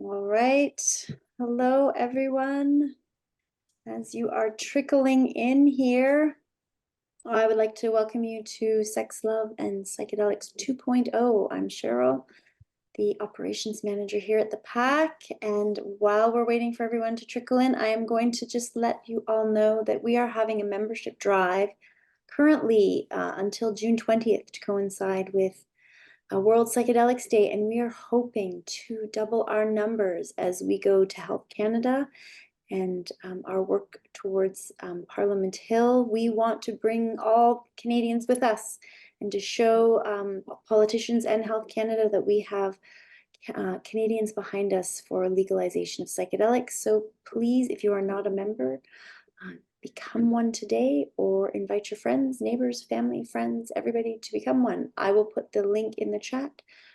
All right. Hello, everyone. As you are trickling in here, I would like to welcome you to Sex, Love, and Psychedelics 2.0. I'm Cheryl, the operations manager here at the PAC. And while we're waiting for everyone to trickle in, I am going to just let you all know that we are having a membership drive currently until June 20th to coincide with World Psychedelics Day, and we are hoping to double our numbers as we go to Health Canada and our work towards Parliament Hill. We want to bring all Canadians with us and to show politicians and Health Canada that we have Canadians behind us for legalization of psychedelics. So please, if you are not a member, become one today, or invite your friends, neighbors, family, friends, everybody to become one. I will put the link in the chat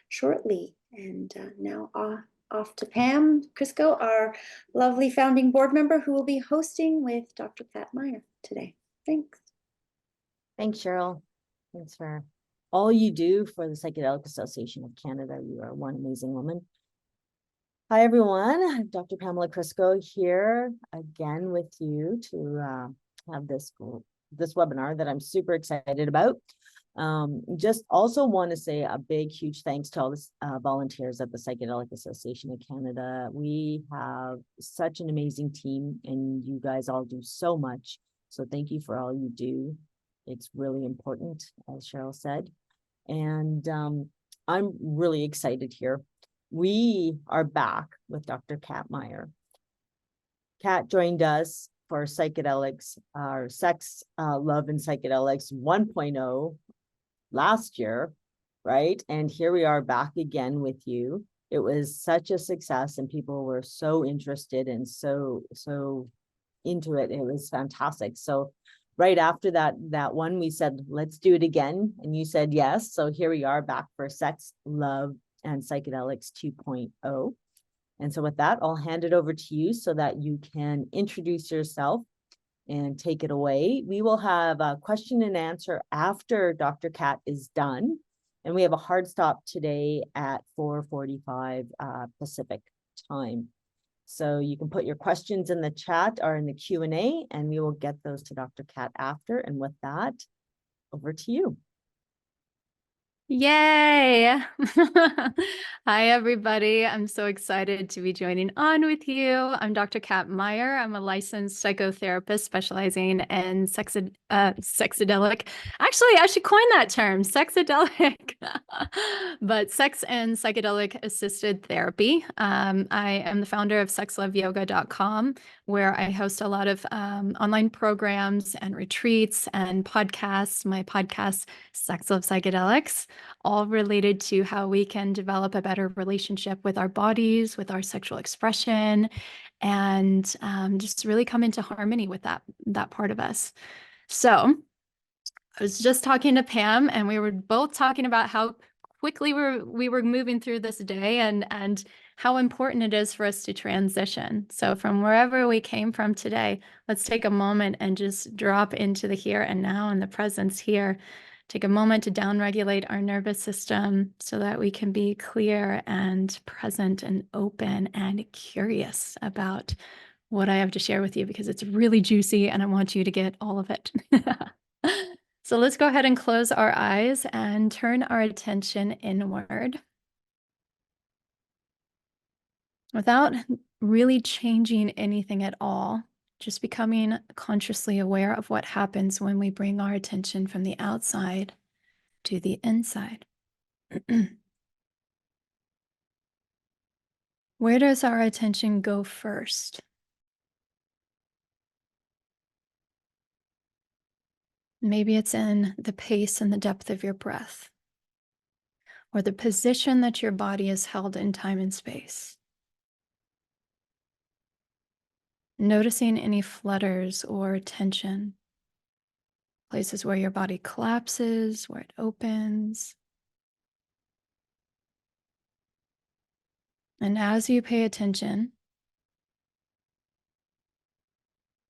shortly. And now off to Pam Crisco, our lovely founding board member, who will be hosting with Dr. Cat Meyer today. Thanks. Thanks, Cheryl. Thanks for all you do for the Psychedelic Association of Canada. You are one amazing woman. Hi, everyone. Dr. Pamela Crisco here again with you to have this webinar that I'm super excited about. Just also want to say a big, huge thanks to all the volunteers at the Psychedelic Association of Canada. We have such an amazing team, and you guys all do so much. So thank you for all you do. It's really important, as Cheryl said. And I'm really excited here. We are back with Dr. Cat Meyer. Cat joined us for Psychedelics, our Sex, Love, and Psychedelics 1.0 last year, right? And here we are back again with you. It was such a success, and people were so interested and so into it. It was fantastic. So right after that one, we said, let's do it again. And you said yes. So here we are back for Sex, Love, and Psychedelics 2.0. And so with that, I'll hand it over to you so that you can introduce yourself and take it away. We will have a question and answer after Dr. Cat is done. And we have a hard stop today at 4:45 Pacific time. So you can put your questions in the chat or in the Q&A, and we will get those to Dr. Cat after. And with that, over to you. Yay! Hi, everybody. I'm so excited to be joining on with you. I'm Dr. Cat Meyer. I'm a licensed psychotherapist specializing in sexedelic. Actually, I should coin that term, sexedelic, but sex and psychedelic assisted therapy. I am the founder of sexloveyoga.com, where I host a lot of online programs and retreats and podcasts. My podcast, Sex Love Psychedelics, all related to how we can develop a better relationship with our bodies, with our sexual expression, and just really come into harmony with that part of us. So I was just talking to Pam, and we were both talking about how quickly we were moving through this day, and how important it is for us to transition. So from wherever we came from today, let's take a moment and just drop into the here and now and the presence here. Take a moment to downregulate our nervous system so that we can be clear and present and open and curious about what I have to share with you, because it's really juicy and I want you to get all of it. So let's go ahead and close our eyes and turn our attention inward. Without really changing anything at all, just becoming consciously aware of what happens when we bring our attention from the outside to the inside. Where does our attention go first? Maybe it's in the pace and the depth of your breath, or the position that your body is held in time and space. Noticing any flutters or tension, places where your body collapses, where it opens. And as you pay attention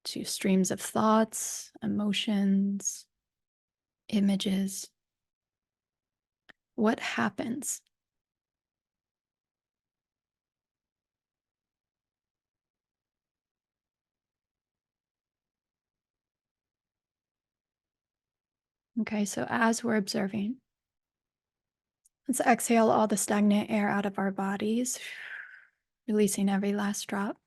to streams of thoughts, emotions, images, what happens? Okay, so as we're observing, let's exhale all the stagnant air out of our bodies, releasing every last drop.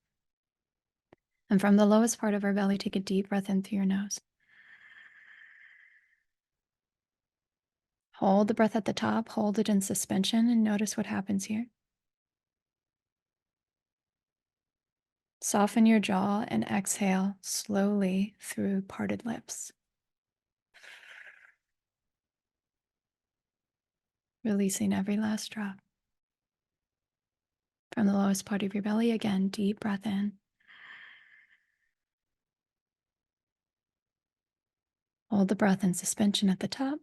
And from the lowest part of our belly, take a deep breath in through your nose. Hold the breath at the top, hold it in suspension, and notice what happens here. Soften your jaw and exhale slowly through parted lips. Releasing every last drop. From the lowest part of your belly, again, deep breath in. Hold the breath in suspension at the top.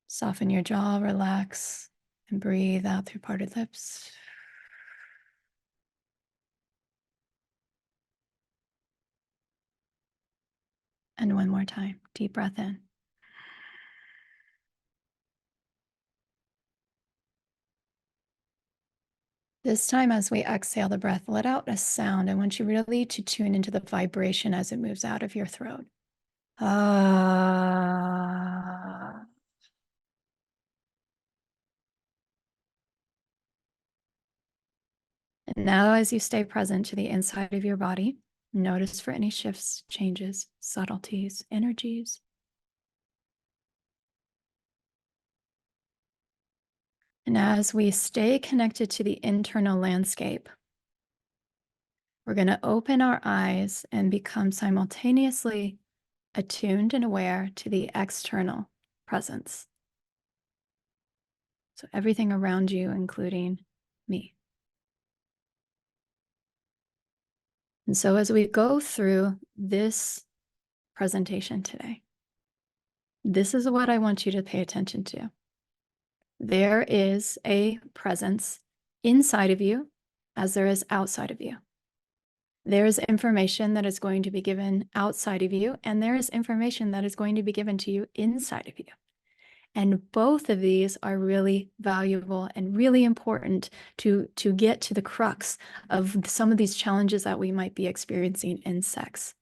Soften your jaw, relax, and breathe out through parted lips. And one more time, deep breath in. This time, as we exhale the breath, let out a sound. I want you really to tune into the vibration as it moves out of your throat. Ah. And now, as you stay present to the inside of your body, notice for any shifts, changes, subtleties, energies. And as we stay connected to the internal landscape, we're going to open our eyes and become simultaneously attuned and aware to the external presence. So everything around you, including me. And so as we go through this presentation today, this is what I want you to pay attention to. There is a presence inside of you as there is outside of you. There is information that is going to be given outside of you, and there is information that is going to be given to you inside of you. And both of these are really valuable and really important to get to the crux of some of these challenges that we might be experiencing in sex.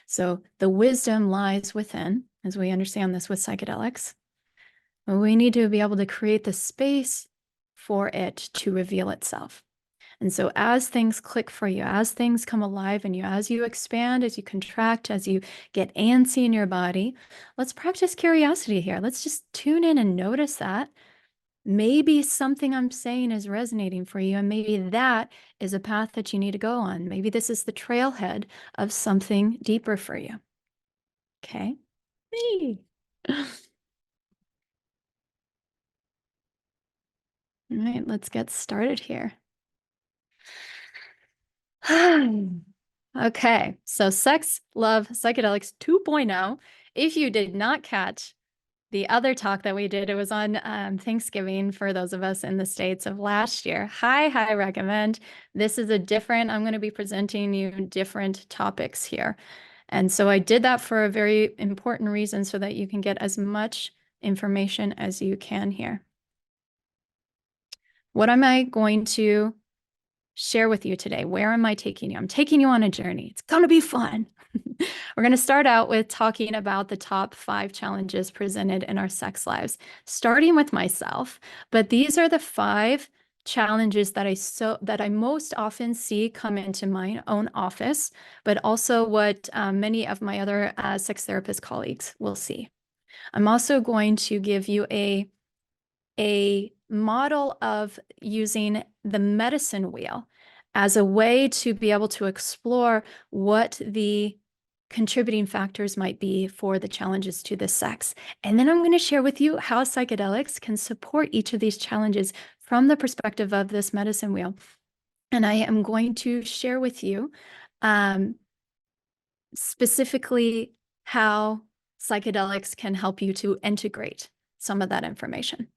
So the wisdom lies within, as we understand this with psychedelics. We need to be able to create the space for it to reveal itself. And so as things click for you, as things come alive in you, as you expand, as you contract, as you get antsy in your body, let's practice curiosity here. Let's just tune in and notice that. Maybe something I'm saying is resonating for you, and maybe that is a path that you need to go on. Maybe this is the trailhead of something deeper for you. Okay? Me. All right, let's get started here. Okay, so Sex, Love, Psychedelics 2.0. If you did not catch the other talk that we did, it was on Thanksgiving for those of us in the States of last year. High recommend. This is a different, I'm going to be presenting you different topics here. And so I did that for a very important reason so that you can get as much information as you can here. What am I going to share with you today? Where am I taking you? I'm taking you on a journey. It's going to be fun. We're going to start out with talking about the top 5 challenges presented in our sex lives, starting with myself. But these are the 5 challenges that I most often see come into my own office, but also what many of my other sex therapist colleagues will see. I'm also going to give you a model of using the medicine wheel as a way to be able to explore what the contributing factors might be for the challenges to the sex. And then I'm going to share with you how psychedelics can support each of these challenges from the perspective of this medicine wheel. And I am going to share with you specifically how psychedelics can help you to integrate some of that information.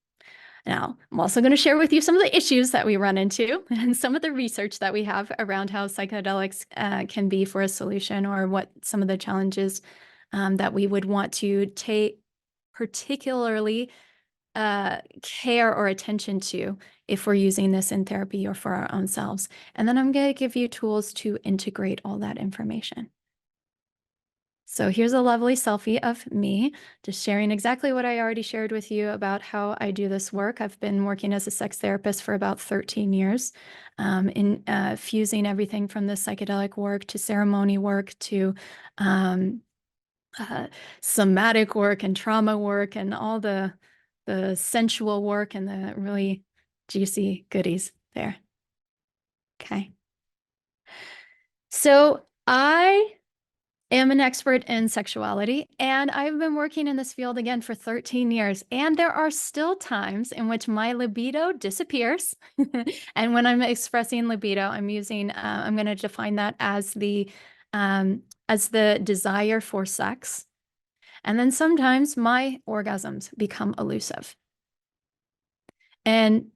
Now, I'm also going to share with you some of the issues that we run into and some of the research that we have around how psychedelics can be for a solution, or what some of the challenges that we would want to take particularly care or attention to if we're using this in therapy or for our own selves. And then I'm going to give you tools to integrate all that information. So here's a lovely selfie of me, just sharing exactly what I already shared with you about how I do this work. I've been working as a sex therapist for about 13 years, in fusing everything from the psychedelic work to ceremony work to somatic work and trauma work and all the sensual work and the really juicy goodies there. Okay. So I am an expert in sexuality, and I've been working in this field again for 13 years. And there are still times in which my libido disappears. And when I'm expressing libido, I'm using, I'm going to define that as the desire for sex. And then sometimes my orgasms become elusive. And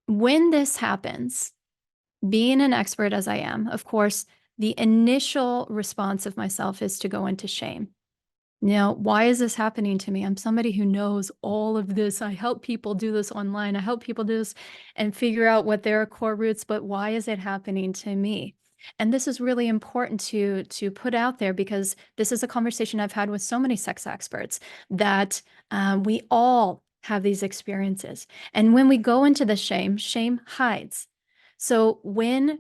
when this happens, being an expert as I am, of course, the initial response of myself is to go into shame. Now, why is this happening to me? I'm somebody who knows all of this. I help people do this online. I help people do this and figure out what their core roots, but why is it happening to me? And this is really important to put out there, because this is a conversation I've had with so many sex experts, that we all have these experiences. And when we go into the shame, shame hides. So when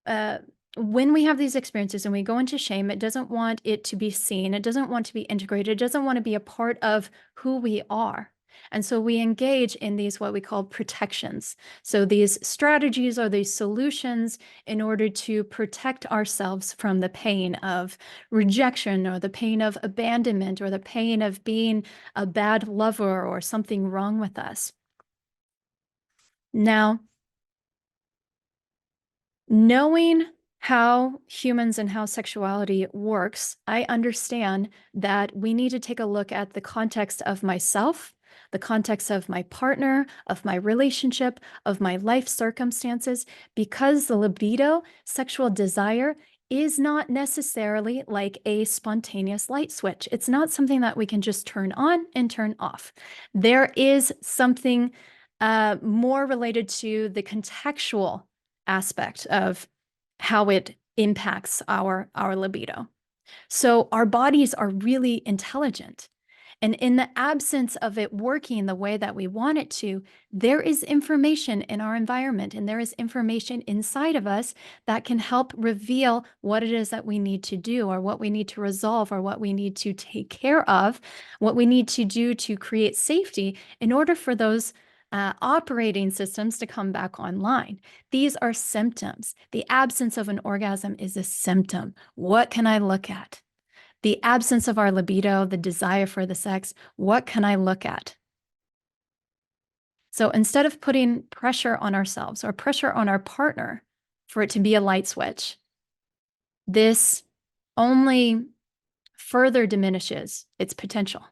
we have these experiences and we go into shame, it doesn't want it to be seen. It doesn't want to be integrated. It doesn't want to be a part of who we are. And so we engage in these, what we call protections. So these strategies or these solutions in order to protect ourselves from the pain of rejection, or the pain of abandonment, or the pain of being a bad lover or something wrong with us. Now, knowing how humans and how sexuality works, I understand that we need to take a look at the context of myself, the context of my partner, of my relationship, of my life circumstances, because the libido, sexual desire, is not necessarily like a spontaneous light switch. It's not something that we can just turn on and turn off. There is something more related to the contextual aspect of how it impacts our libido. So our bodies are really intelligent. And in the absence of it working the way that we want it to, there is information in our environment, and there is information inside of us that can help reveal what it is that we need to do, or what we need to resolve, or what we need to take care of, what we need to do to create safety in order for those operating systems to come back online. These are symptoms. The absence of an orgasm is a symptom. What can I look at? The absence of our libido, the desire for the sex, what can I look at? So instead of putting pressure on ourselves or pressure on our partner for it to be a light switch, this only further diminishes its potential.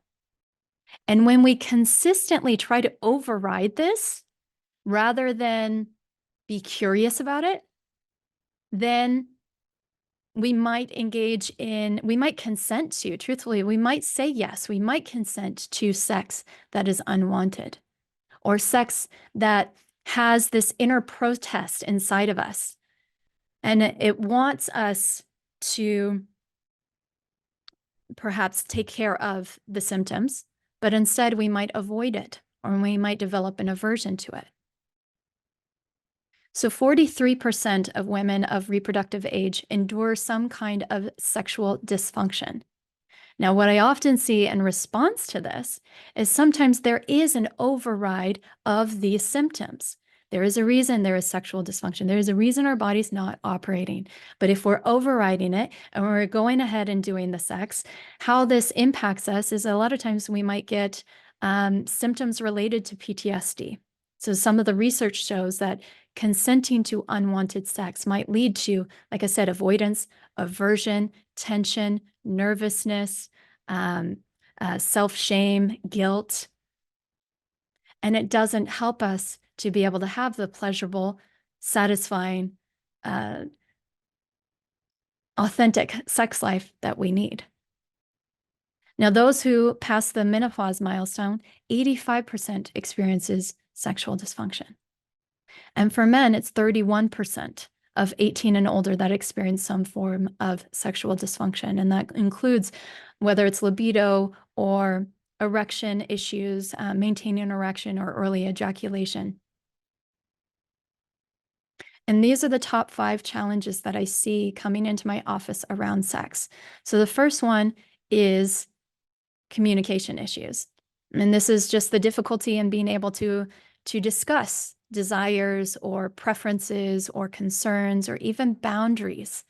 And when we consistently try to override this, rather than be curious about it, then we might consent to, truthfully, we might say yes, we might consent to sex that is unwanted, or sex that has this inner protest inside of us. And it wants us to perhaps take care of the symptoms, but instead we might avoid it, or we might develop an aversion to it. So 43% of women of reproductive age endure some kind of sexual dysfunction. Now, what I often see in response to this is sometimes there is an override of these symptoms. There is a reason there is sexual dysfunction. There is a reason our body's not operating. But if we're overriding it and we're going ahead and doing the sex, how this impacts us is a lot of times we might get symptoms related to PTSD. So some of the research shows that consenting to unwanted sex might lead to, like I said, avoidance, aversion, tension, nervousness, self-shame, guilt. And it doesn't help us to be able to have the pleasurable, satisfying, authentic sex life that we need. Now, those who pass the menopause milestone, 85% experiences sexual dysfunction. And for men, it's 31% of 18 and older that experience some form of sexual dysfunction. And that includes whether it's libido or erection issues, maintaining erection or early ejaculation. And these are the top 5 challenges that I see coming into my office around sex. So the first one is communication issues. And this is just the difficulty in being able to discuss desires or preferences or concerns or even boundaries,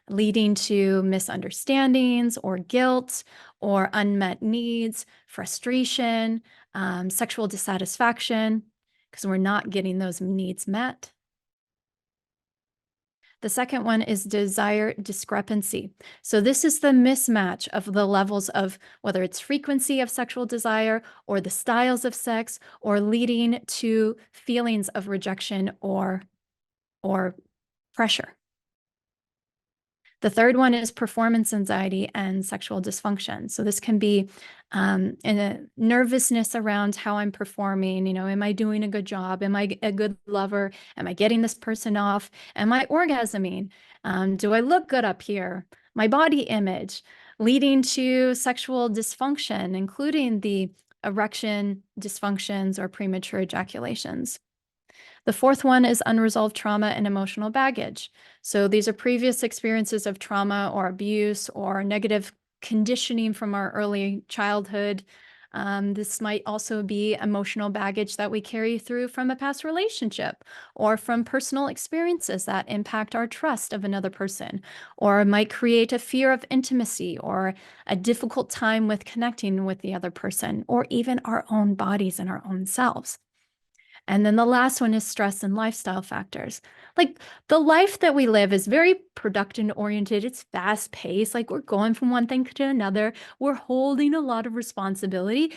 leading to misunderstandings or guilt or unmet needs, frustration, sexual dissatisfaction, because we're not getting those needs met. The second one is desire discrepancy. So this is the mismatch of the levels of whether it's frequency of sexual desire or the styles of sex, or leading to feelings of rejection or pressure. The third one is performance anxiety and sexual dysfunction. So this can be a nervousness around how I'm performing. Am I doing a good job? Am I a good lover? Am I getting this person off? Am I orgasming? Do I look good up here? My body image, leading to sexual dysfunction, including the erection dysfunctions or premature ejaculations. The fourth one is unresolved trauma and emotional baggage. So these are previous experiences of trauma or abuse or negative conditioning from our early childhood. This might also be emotional baggage that we carry through from a past relationship or from personal experiences that impact our trust of another person, or might create a fear of intimacy or a difficult time with connecting with the other person, or even our own bodies and our own selves. And then the last one is stress and lifestyle factors. Like, the life that we live is very production oriented. It's fast paced. Like, we're going from one thing to another. We're holding a lot of responsibility,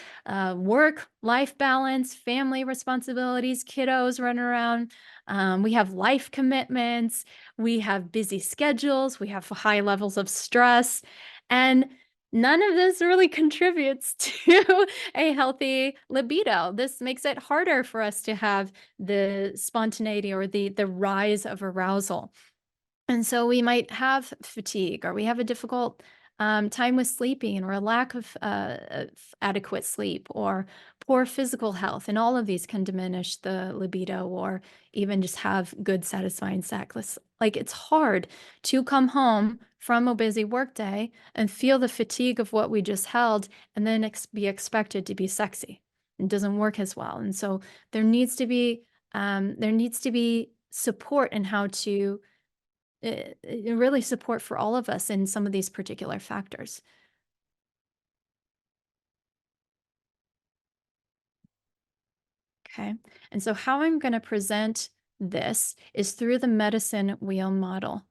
work, life balance, family responsibilities, kiddos running around. We have life commitments. We have busy schedules. We have high levels of stress. And none of this really contributes to a healthy libido. This makes it harder for us to have the spontaneity or the rise of arousal. And so we might have fatigue, or we have a difficult time with sleeping, or a lack of adequate sleep, or poor physical health. And all of these can diminish the libido, or even just have good, satisfying sex. Like, it's hard to come home from a busy workday and feel the fatigue of what we just held and then be expected to be sexy. It doesn't work as well. And so there needs to be support in how to really support for all of us in some of these particular factors. Okay, and so how I'm going to present this is through the medicine wheel model.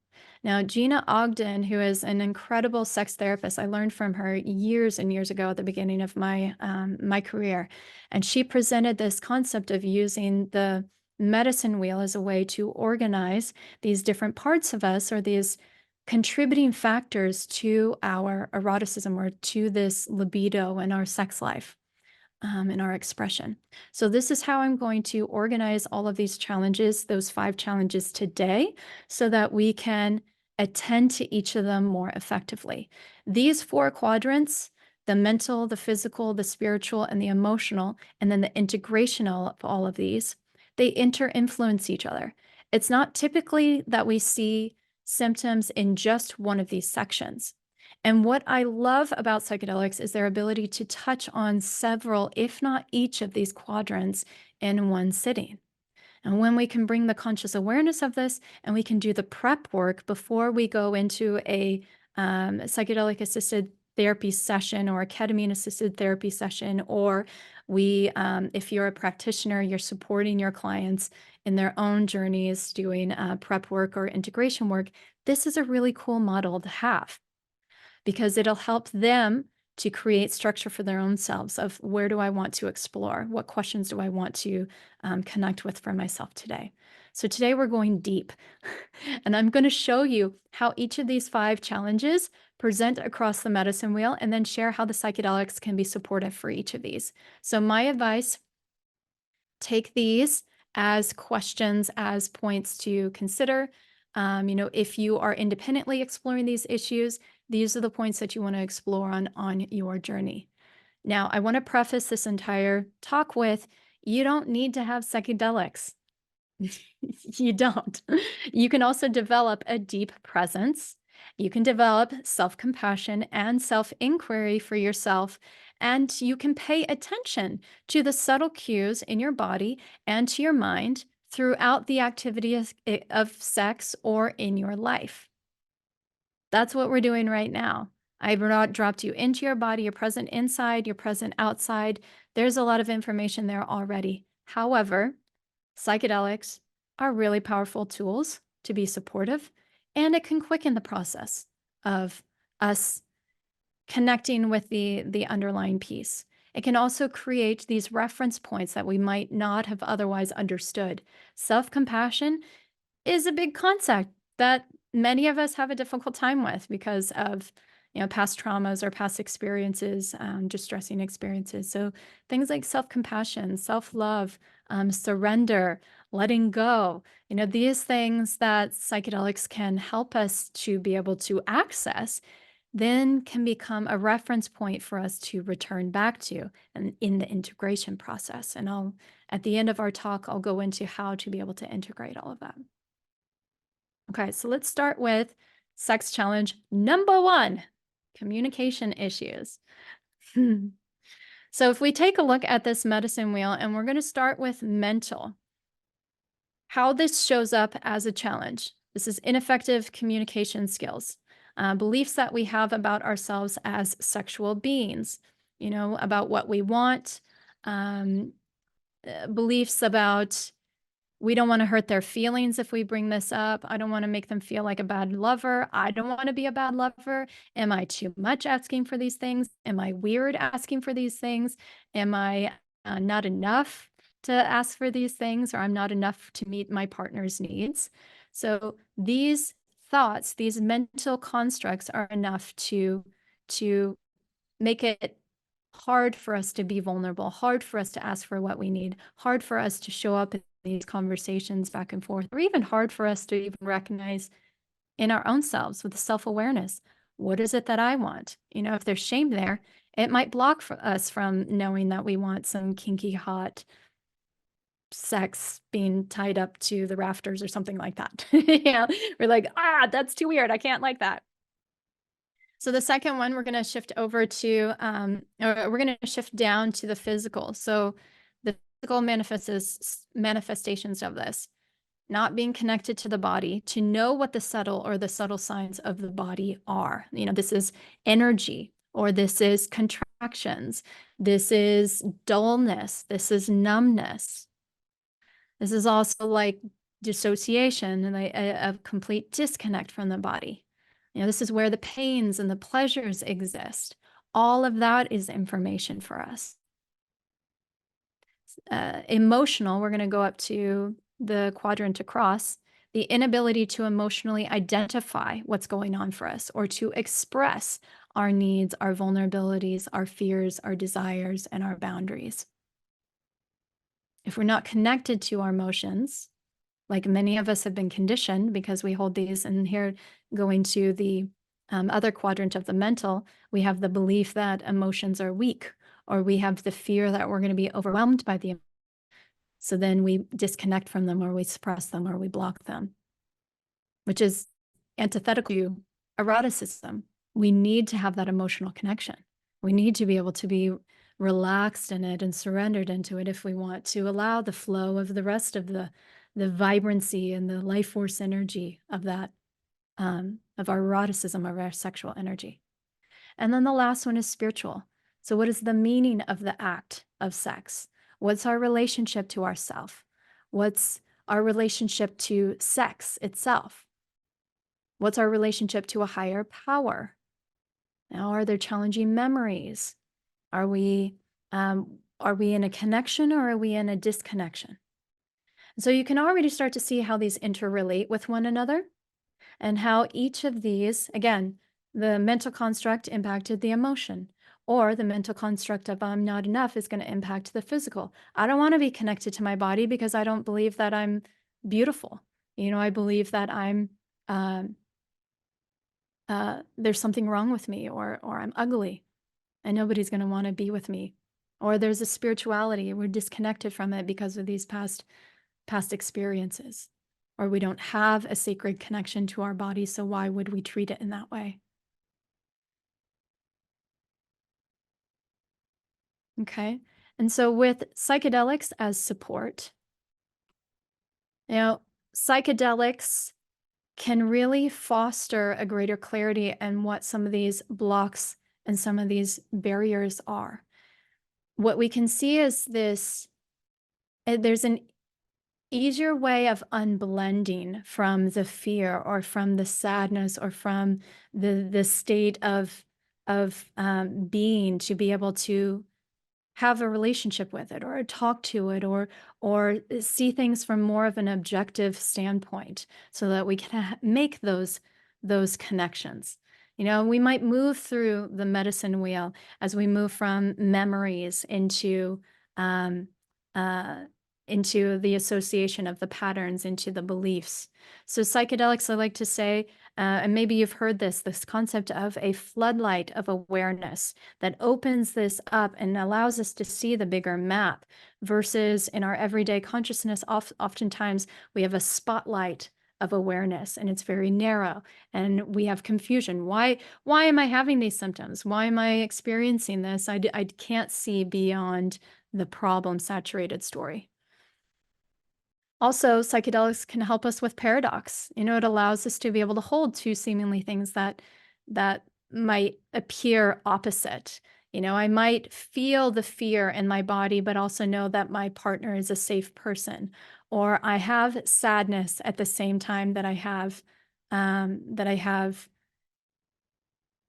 Now, Gina Ogden, who is an incredible sex therapist, I learned from her years and years ago at the beginning of my my career, and she presented this concept of using the medicine wheel as a way to organize these different parts of us, or these contributing factors to our eroticism or to this libido in our sex life. In our expression. So this is how I'm going to organize all of these challenges, those 5 challenges today, so that we can attend to each of them more effectively. These 4 quadrants, the mental, the physical, the spiritual, and the emotional, and then the integration of all of these, they inter-influence each other. It's not typically that we see symptoms in just one of these sections. And what I love about psychedelics is their ability to touch on several, if not each of these quadrants in one sitting. And when we can bring the conscious awareness of this, and we can do the prep work before we go into a psychedelic assisted therapy session or a ketamine assisted therapy session, or if you're a practitioner, you're supporting your clients in their own journeys doing prep work or integration work, this is a really cool model to have, because it'll help them to create structure for their own selves of, where do I want to explore? What questions do I want to connect with for myself today? So today we're going deep, and I'm going to show you how each of these 5 challenges present across the medicine wheel, and then share how the psychedelics can be supportive for each of these. So my advice, take these as questions, as points to consider. If you are independently exploring these issues, these are the points that you want to explore on your journey. Now, I want to preface this entire talk with, you don't need to have psychedelics. You don't. You can also develop a deep presence. You can develop self-compassion and self-inquiry for yourself, and you can pay attention to the subtle cues in your body and to your mind throughout the activity of sex or in your life. That's what we're doing right now. I've dropped you into your body. You're present inside, you're present outside. There's a lot of information there already. However, psychedelics are really powerful tools to be supportive, and it can quicken the process of us connecting with the underlying piece. It can also create these reference points that we might not have otherwise understood. Self-compassion is a big concept that many of us have a difficult time with because of past traumas or past experiences, distressing experiences. So things like self-compassion, self-love, surrender, letting go, these things that psychedelics can help us to be able to access, then can become a reference point for us to return back to and in the integration process. And at the end of our talk, I'll go into how to be able to integrate all of that. Okay, so let's start with sex challenge number 1, communication issues. So if we take a look at this medicine wheel, and we're going to start with mental, how this shows up as a challenge. This is ineffective communication skills, beliefs that we have about ourselves as sexual beings, about what we want, beliefs about we don't want to hurt their feelings if we bring this up. I don't want to make them feel like a bad lover. I don't want to be a bad lover. Am I too much asking for these things? Am I weird asking for these things? Am I not enough to ask for these things, or I'm not enough to meet my partner's needs? So these thoughts, these mental constructs are enough to make it hard for us to be vulnerable, hard for us to ask for what we need, hard for us to show up in these conversations back and forth, or even hard for us to even recognize in our own selves with self-awareness, what is it that I want? If there's shame there, it might block us from knowing that we want some kinky, hot sex being tied up to the rafters or something like that. We're like, that's too weird. I can't like that. So the second one, we're going to shift over to, or we're going to shift down to the physical. So the physical manifestations of this, not being connected to the body, to know what the subtle signs of the body are. This is energy, or this is contractions. This is dullness. This is numbness. This is also like dissociation and a complete disconnect from the body. This is where the pains and the pleasures exist. All of that is information for us. Emotional, we're going to go up to the quadrant across, the inability to emotionally identify what's going on for us, or to express our needs, our vulnerabilities, our fears, our desires, and our boundaries. If we're not connected to our emotions, like many of us have been conditioned because we hold these, and here going to the other quadrant of the mental, we have the belief that emotions are weak, or we have the fear that we're going to be overwhelmed by the emotions. So then we disconnect from them, or we suppress them, or we block them, which is antithetical to eroticism. We need to have that emotional connection. We need to be able to be relaxed in it and surrendered into it if we want to allow the flow of the rest of the vibrancy and the life force energy of that, of our eroticism, of our sexual energy. And then the last one is spiritual. So what is the meaning of the act of sex? What's our relationship to ourself? What's our relationship to sex itself? What's our relationship to a higher power? Now, are there challenging memories? Are we in a connection, or are we in a disconnection? So you can already start to see how these interrelate with one another, and how each of these, again, the mental construct impacted the emotion, or the mental construct of I'm not enough is going to impact the physical. I don't want to be connected to my body because I don't believe that I'm beautiful. I believe that I'm there's something wrong with me, or I'm ugly and nobody's going to want to be with me, or there's a spirituality, we're disconnected from it because of these past experiences, or we don't have a sacred connection to our body, so why would we treat it in that way? Okay. And so with psychedelics as support, psychedelics can really foster a greater clarity in what some of these blocks and some of these barriers are. What we can see is there's an easier way of unblending from the fear or from the sadness or from the state of being, to be able to have a relationship with it, or talk to it, or see things from more of an objective standpoint, so that we can make those connections. We might move through the medicine wheel as we move from memories um, uh, into the association of the patterns, into the beliefs. So psychedelics, I like to say, and maybe you've heard this concept of a floodlight of awareness that opens this up and allows us to see the bigger map, versus in our everyday consciousness, oftentimes we have a spotlight of awareness and it's very narrow, and we have confusion. Why am I having these symptoms? Why am I experiencing this? I can't see beyond the problem saturated story. Also, psychedelics can help us with paradox. It allows us to be able to hold two seemingly things that might appear opposite. I might feel the fear in my body, but also know that my partner is a safe person. Or I have sadness at the same time that I have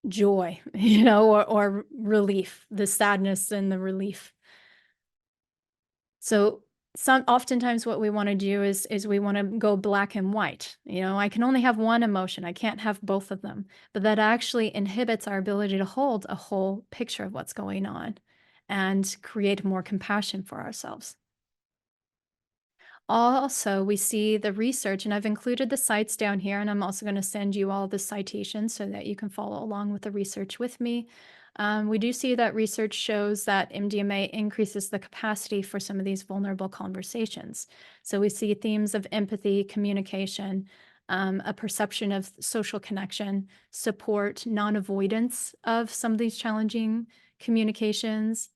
joy, or relief, the sadness and the relief. So oftentimes what we want to do is we want to go black and white. I can only have one emotion. I can't have both of them. But that actually inhibits our ability to hold a whole picture of what's going on and create more compassion for ourselves. Also, we see the research, and I've included the sites down here, and I'm also going to send you all the citations so that you can follow along with the research with me. We do see that research shows that MDMA increases the capacity for some of these vulnerable conversations. So we see themes of empathy, communication, a perception of social connection, support, non-avoidance of some of these challenging communications,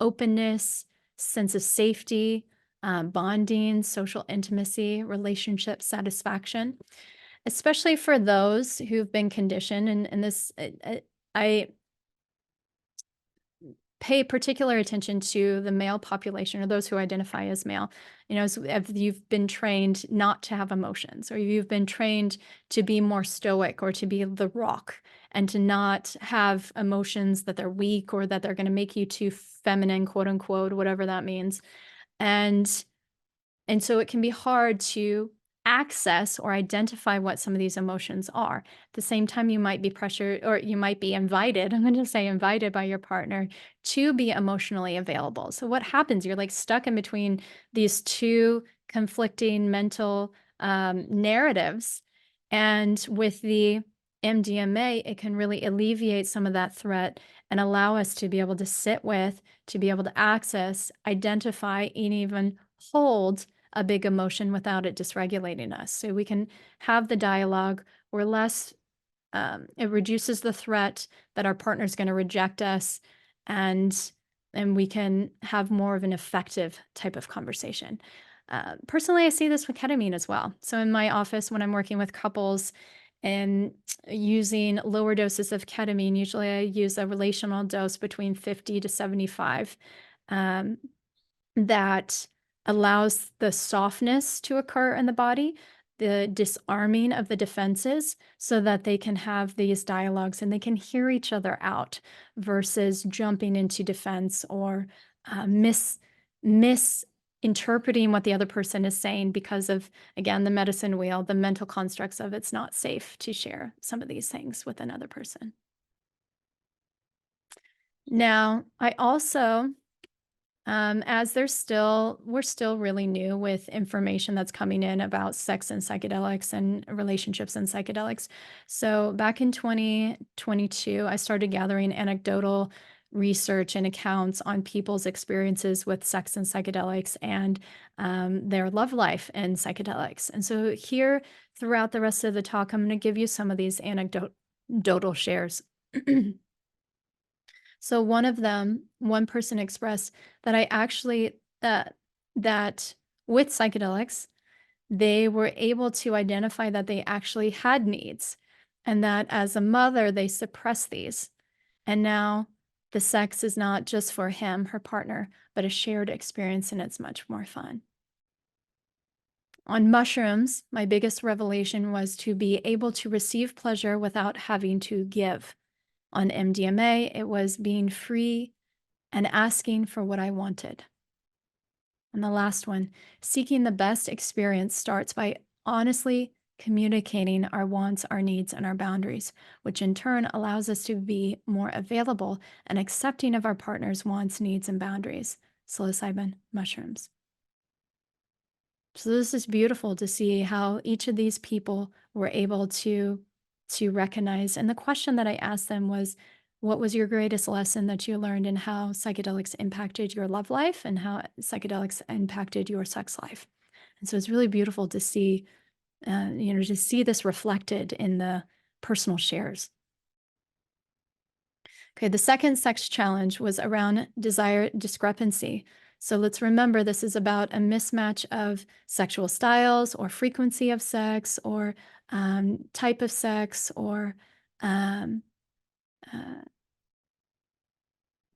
openness, sense of safety, bonding, social intimacy, relationship satisfaction, especially for those who've been conditioned. And this, I pay particular attention to the male population, or those who identify as male. If you've been trained not to have emotions, or you've been trained to be more stoic, or to be the rock, and to not have emotions, that they're weak, or that they're going to make you too feminine, quote unquote, whatever that means. And so it can be hard to access or identify what some of these emotions are. At the same time, you might be pressured, or you might be invited, I'm going to say invited, by your partner to be emotionally available. So what happens? You're like stuck in between these two conflicting mental narratives. And with the MDMA, it can really alleviate some of that threat and allow us to be able to sit with, to be able to access, identify, and even hold a big emotion without it dysregulating us. So we can have the dialogue. We're less, it reduces the threat that our partner's going to reject us, and we can have more of an effective type of conversation. Personally, I see this with ketamine as well. So in my office, when I'm working with couples and using lower doses of ketamine, usually I use a relational dose between 50 to 75, that allows the softness to occur in the body, the disarming of the defenses, so that they can have these dialogues and they can hear each other out, versus jumping into defense, or misinterpreting what the other person is saying because of, again, the medicine wheel, the mental constructs of it's not safe to share some of these things with another person. Now, I also as we're still really new with information that's coming in about sex and psychedelics and relationships and psychedelics. So back in 2022, I started gathering anecdotal research and accounts on people's experiences with sex and psychedelics and their love life and psychedelics. And so here, throughout the rest of the talk, I'm going to give you some of these anecdotal shares. So one person expressed that that with psychedelics, they were able to identify that they actually had needs, and that as a mother, they suppressed these. And now the sex is not just for him, her partner, but a shared experience, and it's much more fun. On mushrooms, my biggest revelation was to be able to receive pleasure without having to give. On MDMA, it was being free and asking for what I wanted. And the last one, seeking the best experience starts by honestly communicating our wants, our needs, and our boundaries, which in turn allows us to be more available and accepting of our partner's wants, needs, and boundaries. Psilocybin mushrooms. So this is beautiful to see how each of these people were able to recognize. And the question that I asked them was, what was your greatest lesson that you learned in how psychedelics impacted your love life and how psychedelics impacted your sex life? And so it's really beautiful to see, to see this reflected in the personal shares. Okay, the second sex challenge was around desire discrepancy. So let's remember this is about a mismatch of sexual styles or frequency of sex or type of sex or um,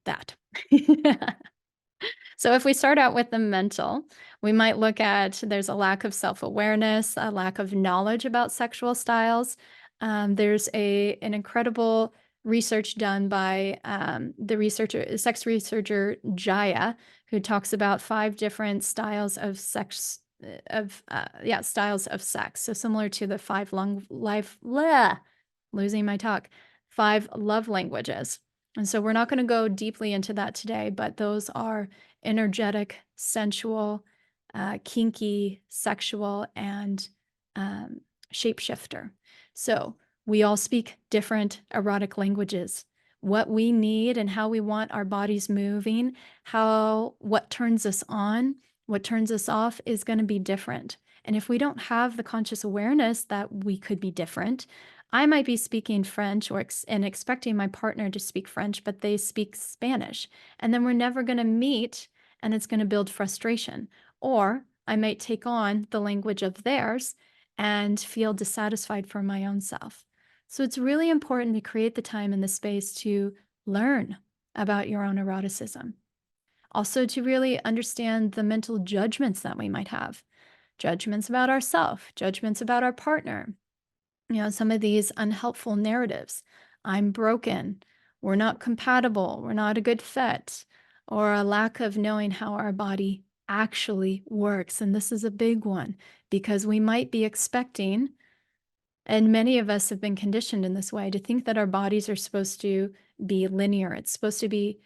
that. So if we start out with the mental, we might look at there's a lack of self-awareness, a lack of knowledge about sexual styles. There's an incredible research done by the sex researcher Jaya, who talks about 5 different styles of sex, styles of sex. So similar to the 5 losing my talk, 5 love languages. And so we're not going to go deeply into that today, but those are energetic, sensual, kinky, sexual, and shapeshifter. So we all speak different erotic languages. What we need and how we want our bodies moving, what turns us on, what turns us off is going to be different. And if we don't have the conscious awareness that we could be different, I might be speaking French and expecting my partner to speak French, but they speak Spanish. And then we're never going to meet, and it's going to build frustration. Or I might take on the language of theirs and feel dissatisfied for my own self. So it's really important to create the time and the space to learn about your own eroticism. Also, to really understand the mental judgments that we might have. Judgments about ourselves, judgments about our partner, some of these unhelpful narratives. I'm broken. We're not compatible. We're not a good fit. Or a lack of knowing how our body actually works. And this is a big one because we might be expecting, and many of us have been conditioned in this way, to think that our bodies are supposed to be linear. It's supposed to be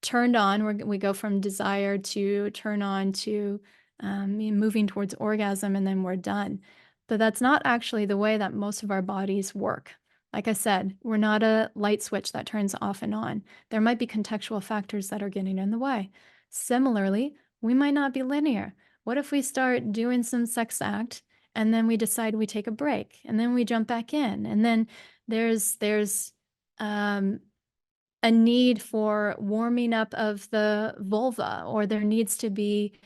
turned on. We go from desire to turn on to moving towards orgasm, and then we're done. But that's not actually the way that most of our bodies work. Like I said, we're not a light switch that turns off and on. There might be contextual factors that are getting in the way. Similarly, we might not be linear. What if we start doing some sex act and then we decide we take a break and then we jump back in? And then there's a need for warming up of the vulva, or there needs to be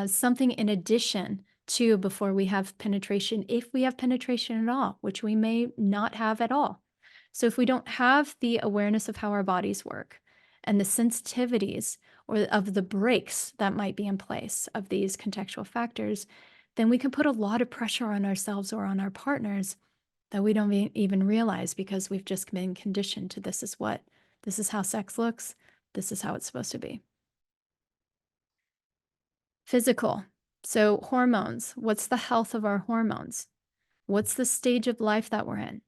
something in addition to before we have penetration, if we have penetration at all, which we may not have at all. So if we don't have the awareness of how our bodies work and the sensitivities or of the breaks that might be in place of these contextual factors, then we can put a lot of pressure on ourselves or on our partners that we don't even realize because we've just been conditioned to this is how sex looks. This is how it's supposed to be. Physical. So hormones. What's the health of our hormones? What's the stage of life that we're in?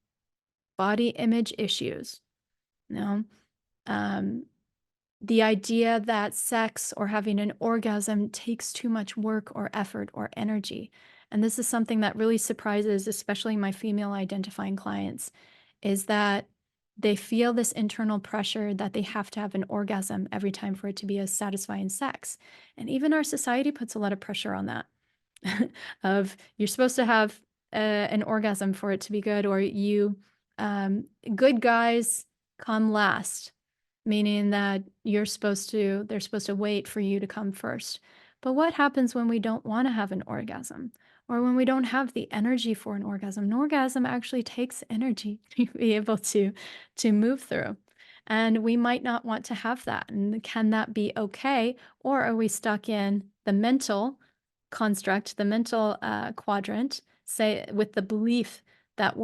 Body image issues. the idea that sex or having an orgasm takes too much work or effort or energy. And this is something that really surprises, especially my female identifying clients, is that they feel this internal pressure that they have to have an orgasm every time for it to be a satisfying sex. And even our society puts a lot of pressure on that of you're supposed to have an orgasm for it to be good, or good guys come last, meaning that they're supposed to wait for you to come first. But what happens when we don't want to have an orgasm, or when we don't have the energy for an orgasm? An orgasm actually takes energy to be able to move through. And we might not want to have that. And can that be okay? Or are we stuck in the mental construct, the mental quadrant, say with the belief that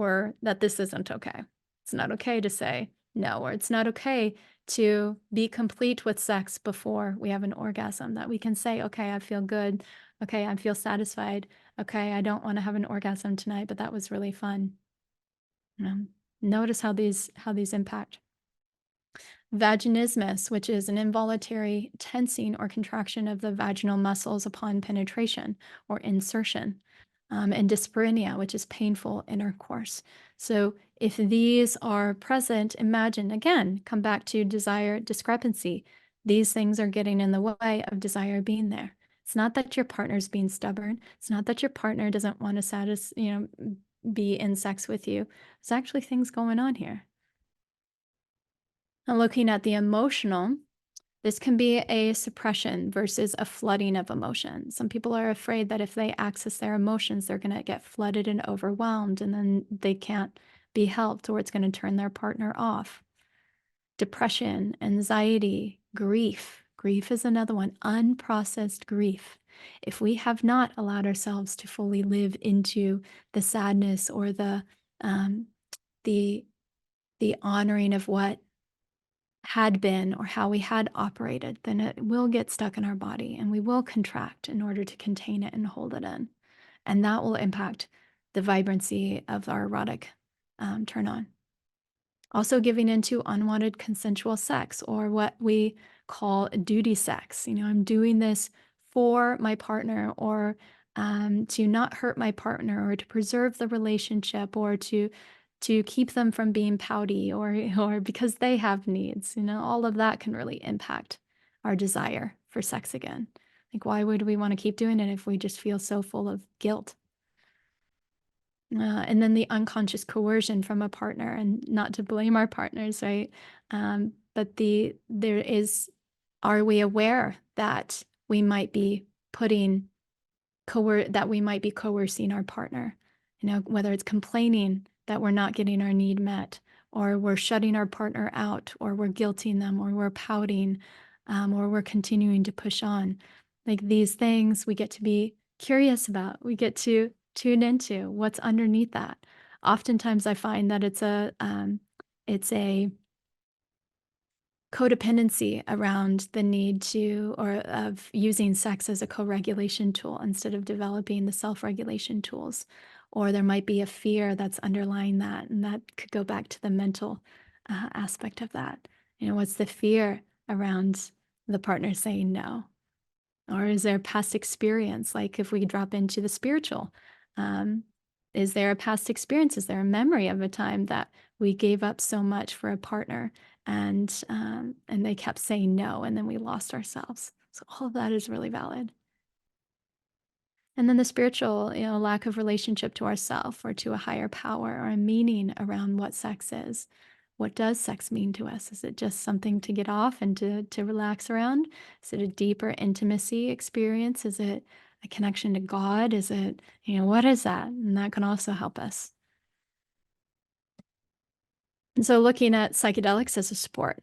this isn't okay? It's not okay to say no, or it's not okay to be complete with sex before we have an orgasm, that we can say, okay, I feel good. Okay, I feel satisfied. Okay, I don't want to have an orgasm tonight, but that was really fun. Notice how these impact. Vaginismus, which is an involuntary tensing or contraction of the vaginal muscles upon penetration or insertion. And dyspareunia, which is painful intercourse. So if these are present, imagine, again, come back to desire discrepancy. These things are getting in the way of desire being there. It's not that your partner's being stubborn. It's not that your partner doesn't want to be in sex with you. There's actually things going on here. Now, looking at the emotional, this can be a suppression versus a flooding of emotion. Some people are afraid that if they access their emotions, they're going to get flooded and overwhelmed, and then they can't be helped, or it's going to turn their partner off. Depression, anxiety, grief. Grief is another one, unprocessed grief. If we have not allowed ourselves to fully live into the sadness or the honoring of what had been or how we had operated, then it will get stuck in our body and we will contract in order to contain it and hold it in. And that will impact the vibrancy of our erotic turn on. Also giving into unwanted consensual sex, or what we call duty sex. I'm doing this for my partner, or to not hurt my partner, or to preserve the relationship, or to keep them from being pouty, or because they have needs. All of that can really impact our desire for sex again. Like, why would we want to keep doing it if we just feel so full of guilt? And then the unconscious coercion from a partner, and not to blame our partners, right? But are we aware that we might be coercing our partner? Whether it's complaining that we're not getting our need met, or we're shutting our partner out, or we're guilting them, or we're pouting, or we're continuing to push on. Like, these things we get to be curious about. We get to tune into what's underneath that. Oftentimes I find that it's a codependency around the need of using sex as a co-regulation tool instead of developing the self-regulation tools. Or there might be a fear that's underlying that, and that could go back to the mental aspect of that. What's the fear around the partner saying no? Or is there past experience? Like, if we drop into the spiritual, is there a past experience? Is there a memory of a time that we gave up so much for a partner, and they kept saying no, and then we lost ourselves? So all of that is really valid. And then the spiritual, lack of relationship to ourself, or to a higher power, or a meaning around what sex is. What does sex mean to us? Is it just something to get off and to relax around? Is it a deeper intimacy experience? Is it a connection to God? Is it, what is that? And that can also help us. And so looking at psychedelics as a sport.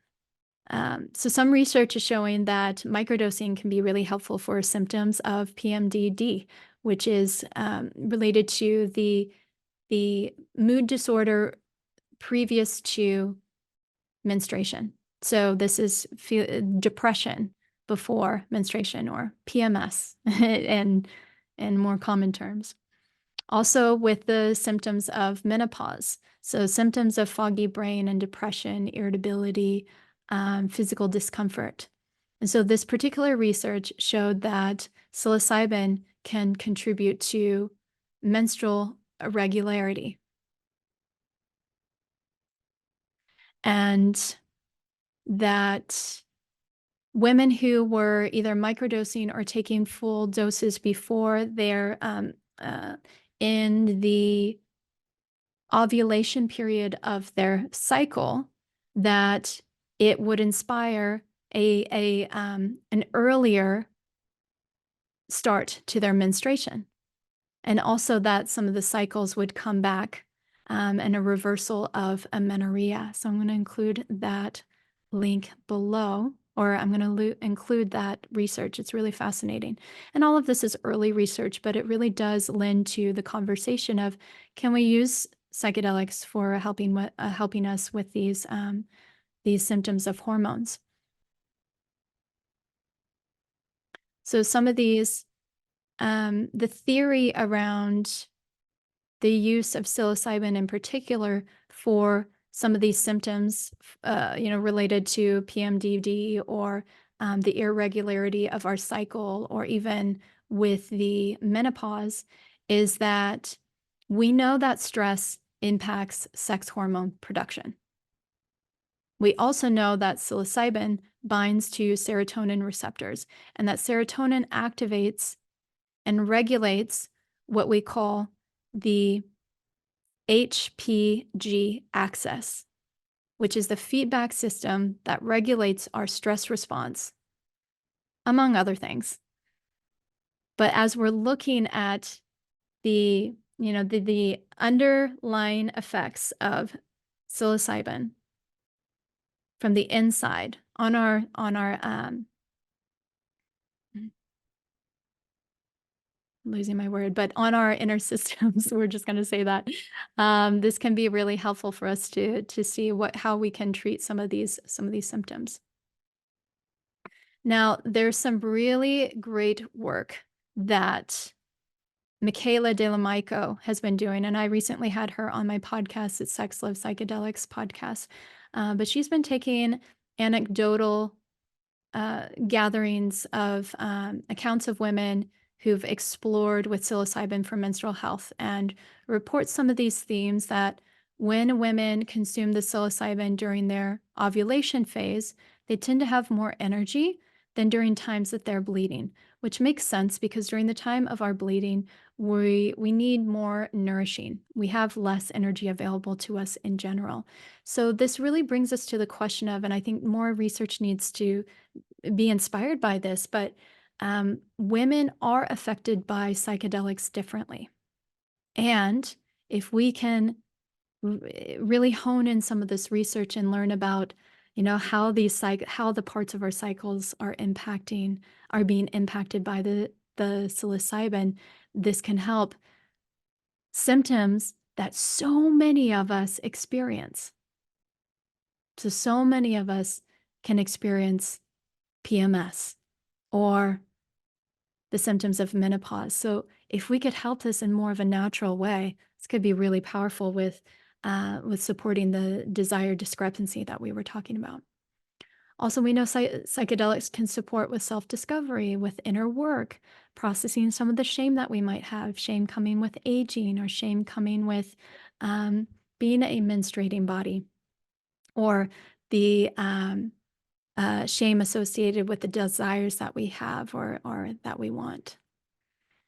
So some research is showing that microdosing can be really helpful for symptoms of PMDD, which is related to the mood disorder previous to menstruation. So this is depression before menstruation, or PMS in more common terms. Also with the symptoms of menopause. So symptoms of foggy brain and depression, irritability, physical discomfort. And so this particular research showed that psilocybin can contribute to menstrual irregularity. And that women who were either microdosing or taking full doses before they're in the ovulation period of their cycle, that it would inspire an earlier start to their menstruation. And also that some of the cycles would come back and a reversal of amenorrhea. So I'm going to include that link below, or I'm going to include that research. It's really fascinating. And all of this is early research, but it really does lend to the conversation of, can we use psychedelics for helping us with these symptoms of hormones? So some of these, the theory around the use of psilocybin in particular for some of these symptoms, related to PMDD or the irregularity of our cycle, or even with the menopause, is that we know that stress impacts sex hormone production. We also know that psilocybin binds to serotonin receptors, and that serotonin activates and regulates what we call the HPG axis, which is the feedback system that regulates our stress response, among other things. But as we're looking at the underlying effects of psilocybin from the inside on our losing my word, but on our inner systems, we're just going to say that this can be really helpful for us to see how we can treat some of these symptoms. Now, there's some really great work that Michaela De La Maico has been doing, and I recently had her on my podcast. It's Sex, Love, Psychedelics podcast, but she's been taking anecdotal gatherings of accounts of women who've explored with psilocybin for menstrual health, and reports some of these themes, that when women consume the psilocybin during their ovulation phase, they tend to have more energy than during times that they're bleeding, which makes sense because during the time of our bleeding, we need more nourishing. We have less energy available to us in general. So this really brings us to the question of, and I think more research needs to be inspired by this, but women are affected by psychedelics differently. And if we can really hone in some of this research and learn about, how the parts of our cycles are being impacted by the psilocybin, this can help symptoms that so many of us experience. So many of us can experience PMS or the symptoms of menopause. So if we could help this in more of a natural way, this could be really powerful with supporting the desired discrepancy that we were talking about. Also, we know psychedelics can support with self-discovery, with inner work, processing some of the shame that we might have, shame coming with aging, or shame coming with being a menstruating body, or the shame associated with the desires that we have or that we want.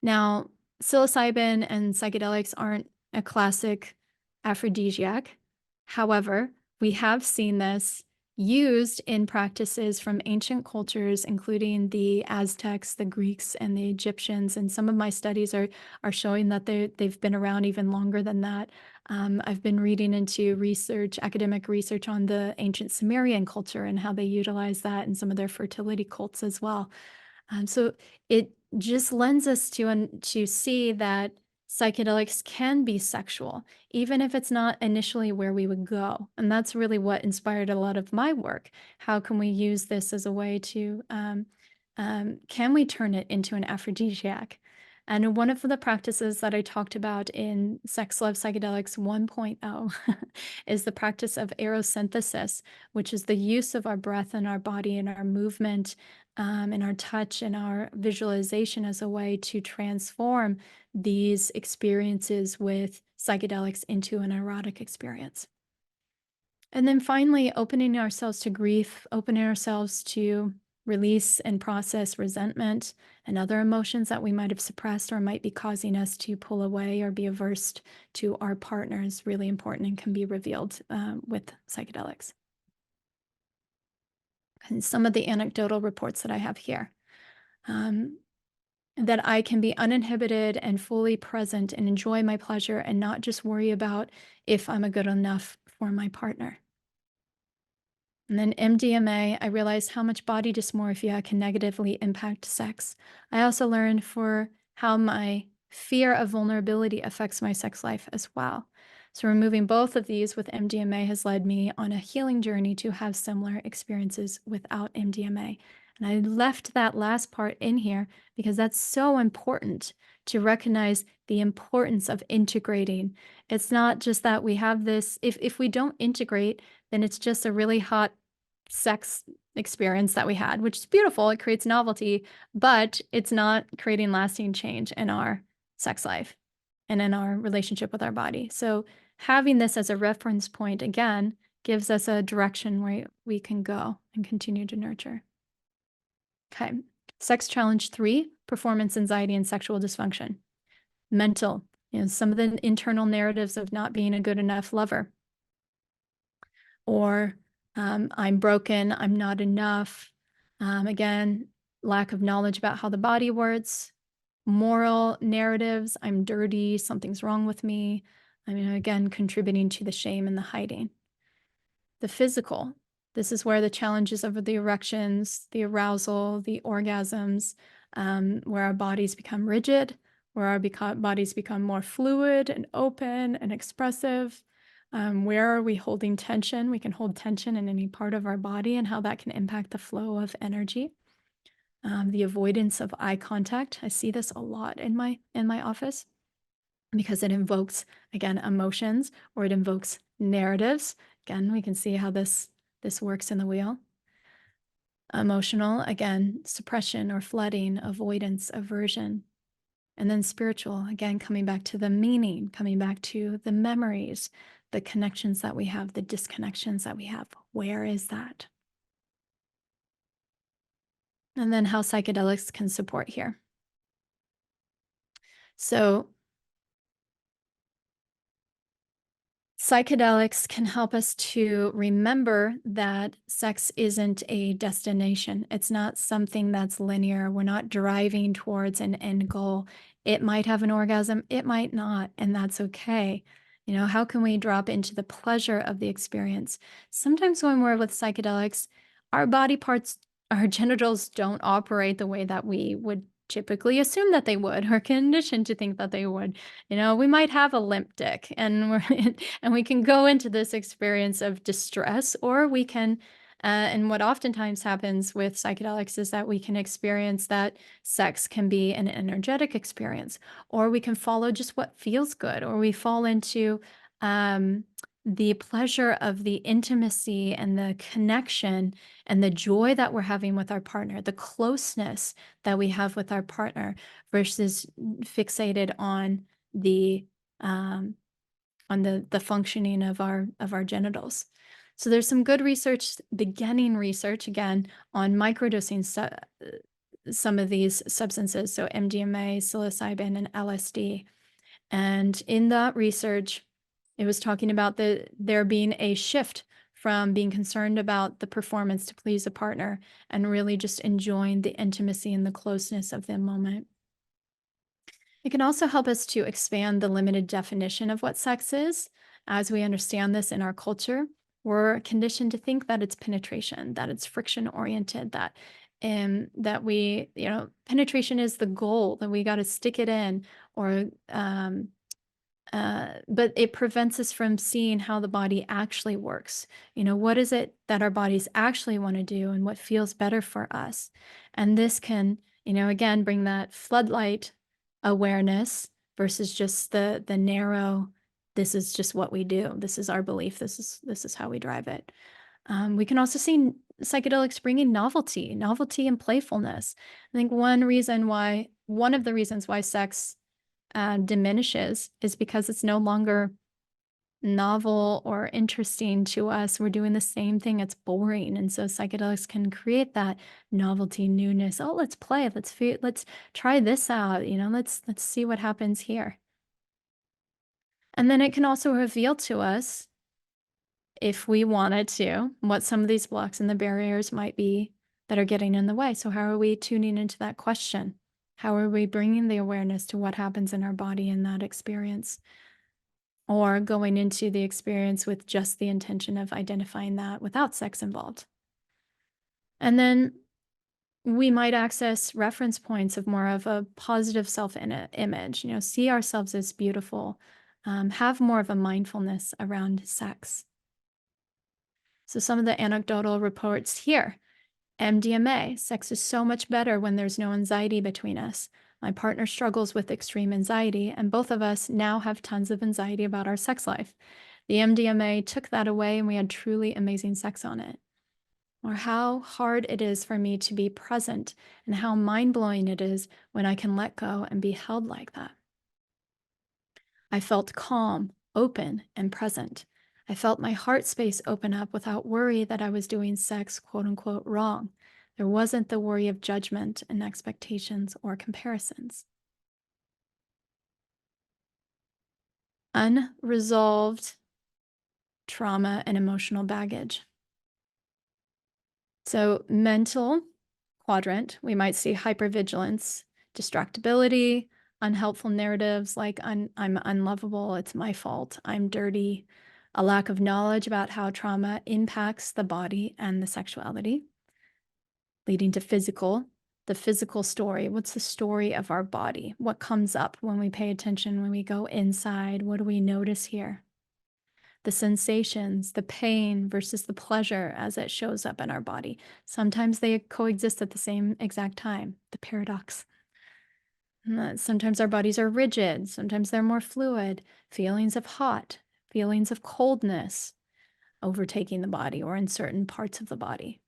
Now, psilocybin and psychedelics aren't a classic aphrodisiac. However, we have seen this used in practices from ancient cultures, including the Aztecs, the Greeks, and the Egyptians. And some of my studies are showing that they've been around even longer than that. I've been reading into academic research on the ancient Sumerian culture and how they utilize that in some of their fertility cults as well. So it just lends us to see that psychedelics can be sexual, even if it's not initially where we would go. And that's really what inspired a lot of my work. How can we use this as a way to, can we turn it into an aphrodisiac? And one of the practices that I talked about in Sex, Love, Psychedelics 1.0 is the practice of aerosynthesis, which is the use of our breath and our body and our movement and our touch and our visualization as a way to transform these experiences with psychedelics into an erotic experience. And then finally, opening ourselves to grief, opening ourselves to release and process resentment and other emotions that we might have suppressed or might be causing us to pull away or be averse to our partner is really important and can be revealed with psychedelics. And some of the anecdotal reports that I have here. That I can be uninhibited and fully present and enjoy my pleasure and not just worry about if I'm a good enough for my partner. And then MDMA, I realized how much body dysmorphia can negatively impact sex. I also learned for how my fear of vulnerability affects my sex life as well. So removing both of these with MDMA has led me on a healing journey to have similar experiences without MDMA. And I left that last part in here because that's so important to recognize the importance of integrating. It's not just that we have this, if we don't integrate, then it's just a really hot sex experience that we had, which is beautiful. It creates novelty, but it's not creating lasting change in our sex life and in our relationship with our body. So having this as a reference point, again, gives us a direction where we can go and continue to nurture. Okay. Sex challenge 3, performance anxiety and sexual dysfunction. Mental, some of the internal narratives of not being a good enough lover. Or I'm broken, I'm not enough. Again, lack of knowledge about how the body works. Moral narratives, I'm dirty, something's wrong with me. Again, contributing to the shame and the hiding. The physical, this is where the challenges of the erections, the arousal, the orgasms, where our bodies become rigid, where our bodies become more fluid and open and expressive. Where are we holding tension? We can hold tension in any part of our body and how that can impact the flow of energy. The avoidance of eye contact. I see this a lot in my office because it invokes, again, emotions, or it invokes narratives. Again, we can see how this works in the wheel. Emotional, again, suppression or flooding, avoidance, aversion. And then spiritual, again, coming back to the meaning, coming back to the memories, the connections that we have, the disconnections that we have. Where is that? And then how psychedelics can support here. So psychedelics can help us to remember that sex isn't a destination. It's not something that's linear. We're not driving towards an end goal. It might have an orgasm, it might not, and that's okay. How can we drop into the pleasure of the experience? Sometimes when we're with psychedelics, our body parts, our genitals don't operate the way that we would typically assume that they would, or conditioned to think that they would. We might have a limp dick, and we can go into this experience of distress, or we can, and what oftentimes happens with psychedelics is that we can experience that sex can be an energetic experience, or we can follow just what feels good, or we fall into the pleasure of the intimacy and the connection and the joy that we're having with our partner, the closeness that we have with our partner, versus fixated on the functioning of our genitals. So there's some good research, beginning research, again, on microdosing some of these substances, so MDMA, psilocybin, and LSD. And in that research, it was talking about there being a shift from being concerned about the performance to please a partner and really just enjoying the intimacy and the closeness of the moment. It can also help us to expand the limited definition of what sex is. As we understand this in our culture, we're conditioned to think that it's penetration, that it's friction-oriented, that we, penetration is the goal, that we got to stick it in, or but it prevents us from seeing how the body actually works. What is it that our bodies actually want to do and what feels better for us? And this can, again, bring that floodlight awareness versus just the narrow, this is just what we do. This is our belief. This is how we drive it. We can also see psychedelics bringing novelty and playfulness. I think one of the reasons why sex diminishes is because it's no longer novel or interesting to us. We're doing the same thing. It's boring. And so psychedelics can create that novelty, newness. Oh, let's play. Let's try this out. Let's see what happens here. And then it can also reveal to us, if we wanted to, what some of these blocks and the barriers might be that are getting in the way. So how are we tuning into that question? How are we bringing the awareness to what happens in our body in that experience? Or going into the experience with just the intention of identifying that without sex involved. And then we might access reference points of more of a positive self-image, see ourselves as beautiful, have more of a mindfulness around sex. So some of the anecdotal reports here: MDMA, sex is so much better when there's no anxiety between us. My partner struggles with extreme anxiety, and both of us now have tons of anxiety about our sex life. The MDMA took that away, and we had truly amazing sex on it. Or how hard it is for me to be present, and how mind-blowing it is when I can let go and be held like that. I felt calm, open, and present. I felt my heart space open up without worry that I was doing sex, quote unquote, wrong. There wasn't the worry of judgment and expectations or comparisons. Unresolved trauma and emotional baggage. So mental quadrant, we might see hypervigilance, distractibility, unhelpful narratives like I'm unlovable, it's my fault, I'm dirty, a lack of knowledge about how trauma impacts the body and the sexuality, leading to the physical story. What's the story of our body? What comes up when we pay attention, when we go inside? What do we notice here? The sensations, the pain versus the pleasure as it shows up in our body. Sometimes they coexist at the same exact time, the paradox. Sometimes our bodies are rigid, sometimes they're more fluid, feelings of hot, feelings of coldness overtaking the body or in certain parts of the body.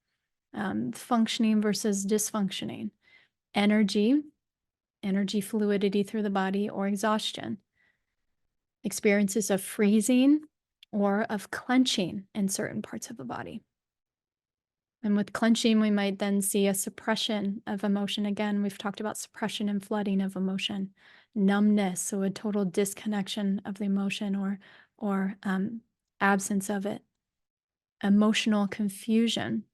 Functioning versus dysfunctioning, energy fluidity through the body or exhaustion, experiences of freezing or of clenching in certain parts of the body. And with clenching, we might then see a suppression of emotion. Again, we've talked about suppression and flooding of emotion, numbness, so a total disconnection of the emotion or absence of it, emotional confusion,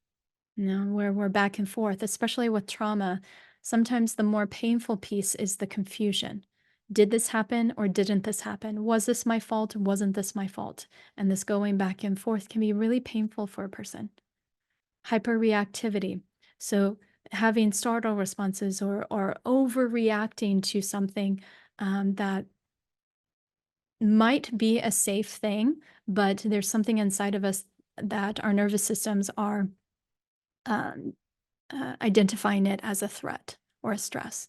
where we're back and forth, especially with trauma. Sometimes the more painful piece is the confusion. Did this happen or didn't this happen? Was this my fault? Wasn't this my fault? And this going back and forth can be really painful for a person. Hyperreactivity. So having startle responses or overreacting to something that might be a safe thing, but there's something inside of us that our nervous systems are identifying it as a threat or a stress.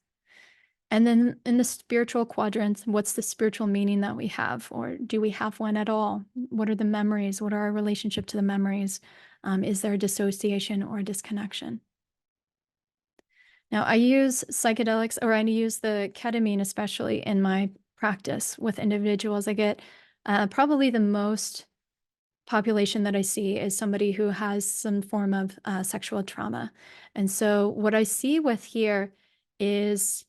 And then in the spiritual quadrant, what's the spiritual meaning that we have, or do we have one at all? What are the memories? What are our relationship to the memories? Is there a dissociation or a disconnection? Now, I use psychedelics, or I use the ketamine especially in my practice with individuals. I get probably the most population that I see is somebody who has some form of sexual trauma. And so what I see with here is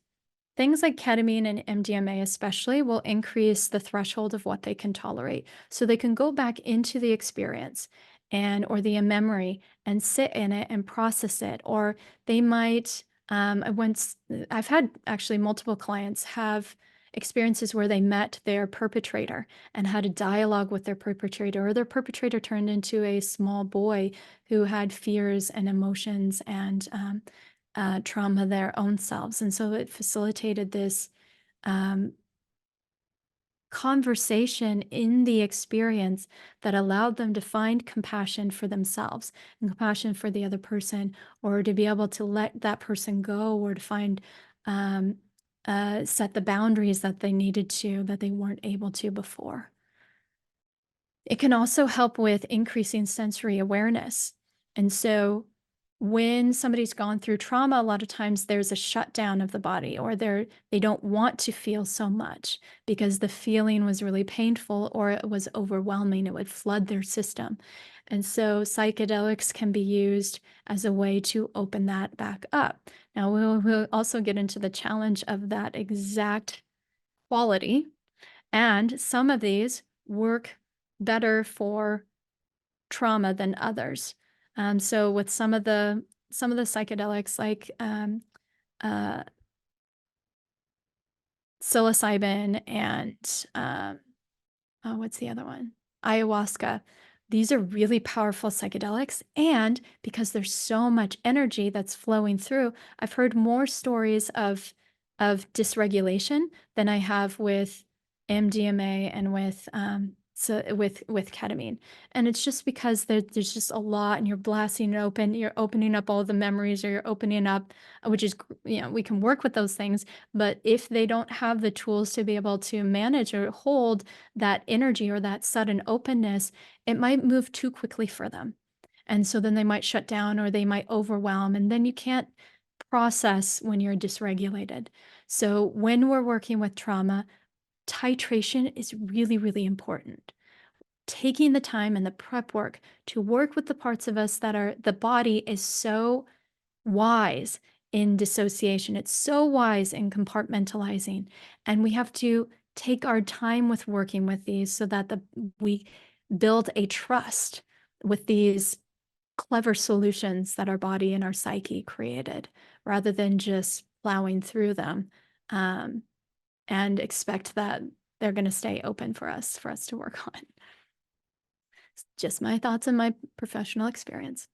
things like ketamine and MDMA especially will increase the threshold of what they can tolerate. So they can go back into the experience or the memory and sit in it and process it. Or they might, I've had actually multiple clients have experiences where they met their perpetrator and had a dialogue with their perpetrator, or their perpetrator turned into a small boy who had fears and emotions and trauma their own selves. And so it facilitated this conversation in the experience that allowed them to find compassion for themselves and compassion for the other person, or to be able to let that person go, or to find set the boundaries that they needed to, that they weren't able to before. It can also help with increasing sensory awareness. And so when somebody's gone through trauma, a lot of times there's a shutdown of the body, or they don't want to feel so much because the feeling was really painful or it was overwhelming. It would flood their system. And so psychedelics can be used as a way to open that back up. Now, we'll also get into the challenge of that exact quality. And some of these work better for trauma than others. So with some of the psychedelics, like uh, psilocybin and what's the other one? Ayahuasca. These are really powerful psychedelics. And because there's so much energy that's flowing through, I've heard more stories of dysregulation than I have with MDMA and with ketamine. And it's just because there's just a lot, and you're blasting it open, you're opening up all the memories, or you're opening up, which is, we can work with those things. But if they don't have the tools to be able to manage or hold that energy or that sudden openness, it might move too quickly for them. And so then they might shut down, or they might overwhelm, and then you can't process when you're dysregulated. So when we're working with trauma, titration is really, really important. Taking the time and the prep work to work with the parts of us the body is so wise in dissociation. It's so wise in compartmentalizing. And we have to take our time with working with these so that we build a trust with these clever solutions that our body and our psyche created, rather than just plowing through them and expect that they're going to stay open for us to work on. It's just my thoughts and my professional experience.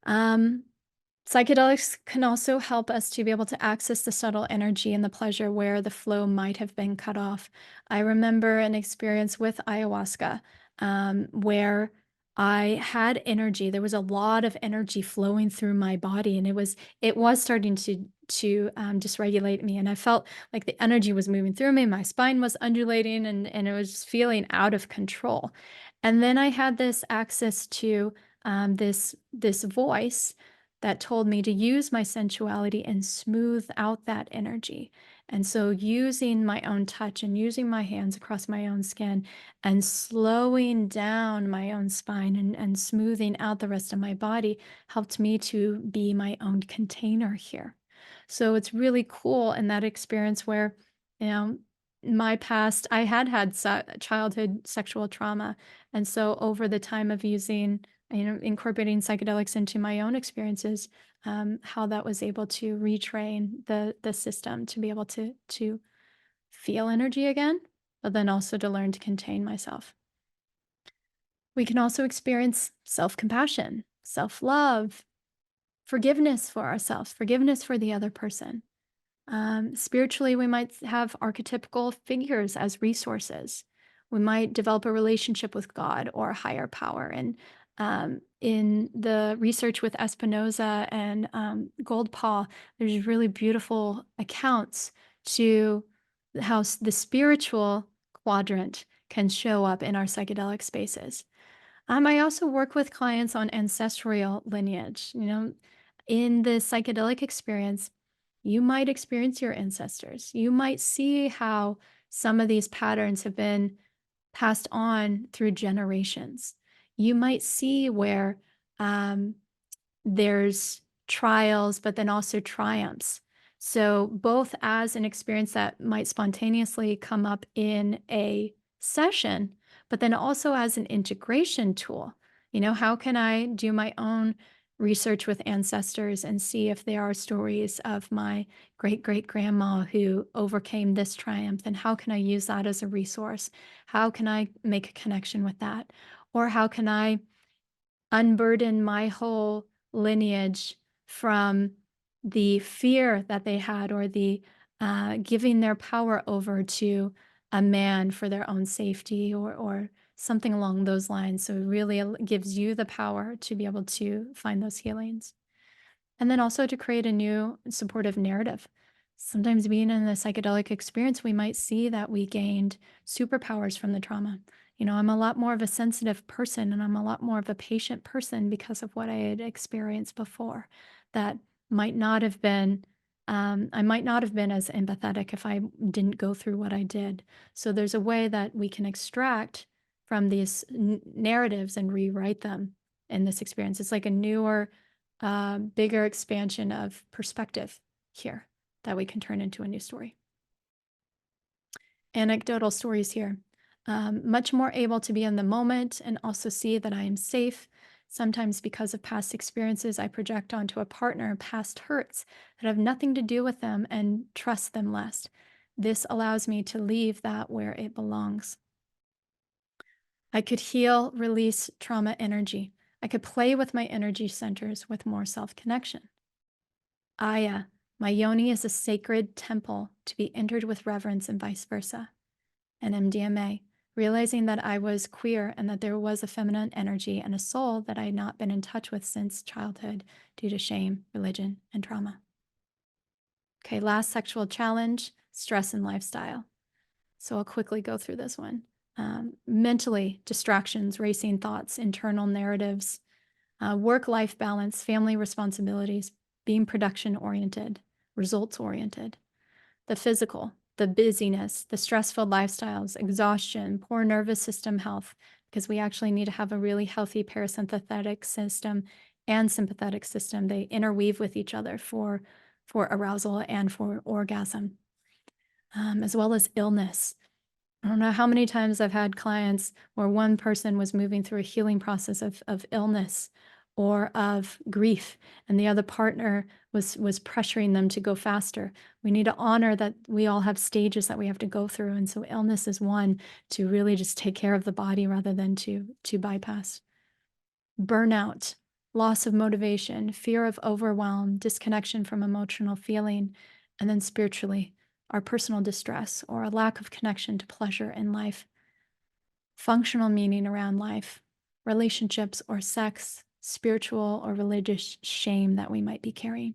Psychedelics can also help us to be able to access the subtle energy and the pleasure where the flow might have been cut off. I remember an experience with ayahuasca where I had energy. There was a lot of energy flowing through my body, and it was starting to dysregulate me. And I felt like the energy was moving through me. My spine was undulating, and it was just feeling out of control. And then I had this access to this voice that told me to use my sensuality and smooth out that energy. And so using my own touch and using my hands across my own skin and slowing down my own spine and smoothing out the rest of my body helped me to be my own container here. So it's really cool in that experience where, my past, I had childhood sexual trauma. And so over the time of using, incorporating psychedelics into my own experiences, how that was able to retrain the system to be able to feel energy again, but then also to learn to contain myself. We can also experience self-compassion, self-love, forgiveness for ourselves, forgiveness for the other person. Spiritually, we might have archetypical figures as resources. We might develop a relationship with God or a higher power. And in the research with Espinoza and Goldpaw, there's really beautiful accounts to how the spiritual quadrant can show up in our psychedelic spaces. I also work with clients on ancestral lineage. In the psychedelic experience, you might experience your ancestors. You might see how some of these patterns have been passed on through generations. You might see where there's trials, but then also triumphs. So both as an experience that might spontaneously come up in a session, but then also as an integration tool. How can I do my own research with ancestors and see if there are stories of my great-great-grandma who overcame this triumph, and how can I use that as a resource? How can I make a connection with that? Or how can I unburden my whole lineage from the fear that they had, or the giving their power over to a man for their own safety, or something along those lines. So it really gives you the power to be able to find those healings. And then also to create a new supportive narrative. Sometimes being in a psychedelic experience, we might see that we gained superpowers from the trauma. I'm a lot more of a sensitive person and I'm a lot more of a patient person because of what I had experienced before. That might not have been, I might not have been as empathetic if I didn't go through what I did. So there's a way that we can extract from these narratives and rewrite them in this experience. It's like a newer, bigger expansion of perspective here that we can turn into a new story. Anecdotal stories here. Much more able to be in the moment and also see that I am safe. Sometimes because of past experiences, I project onto a partner past hurts that have nothing to do with them and trust them less. This allows me to leave that where it belongs. I could heal, release trauma energy. I could play with my energy centers with more self-connection. Aya, my yoni is a sacred temple to be entered with reverence and vice versa. And MDMA, realizing that I was queer and that there was a feminine energy and a soul that I had not been in touch with since childhood due to shame, religion, and trauma. Okay, last sexual challenge, stress and lifestyle. So I'll quickly go through this one. Mentally, distractions, racing thoughts, internal narratives, work-life balance, family responsibilities, being production-oriented, results-oriented. The physical, the busyness, the stressful lifestyles, exhaustion, poor nervous system health, because we actually need to have a really healthy parasympathetic system and sympathetic system. They interweave with each other for arousal and for orgasm, as well as illness. I don't know how many times I've had clients where one person was moving through a healing process of illness or of grief, and the other partner was pressuring them to go faster. We need to honor that we all have stages that we have to go through, and so illness is one to really just take care of the body rather than to bypass. Burnout, loss of motivation, fear of overwhelm, disconnection from emotional feeling, and then spiritually, our personal distress or a lack of connection to pleasure in life, functional meaning around life, relationships or sex, spiritual or religious shame that we might be carrying.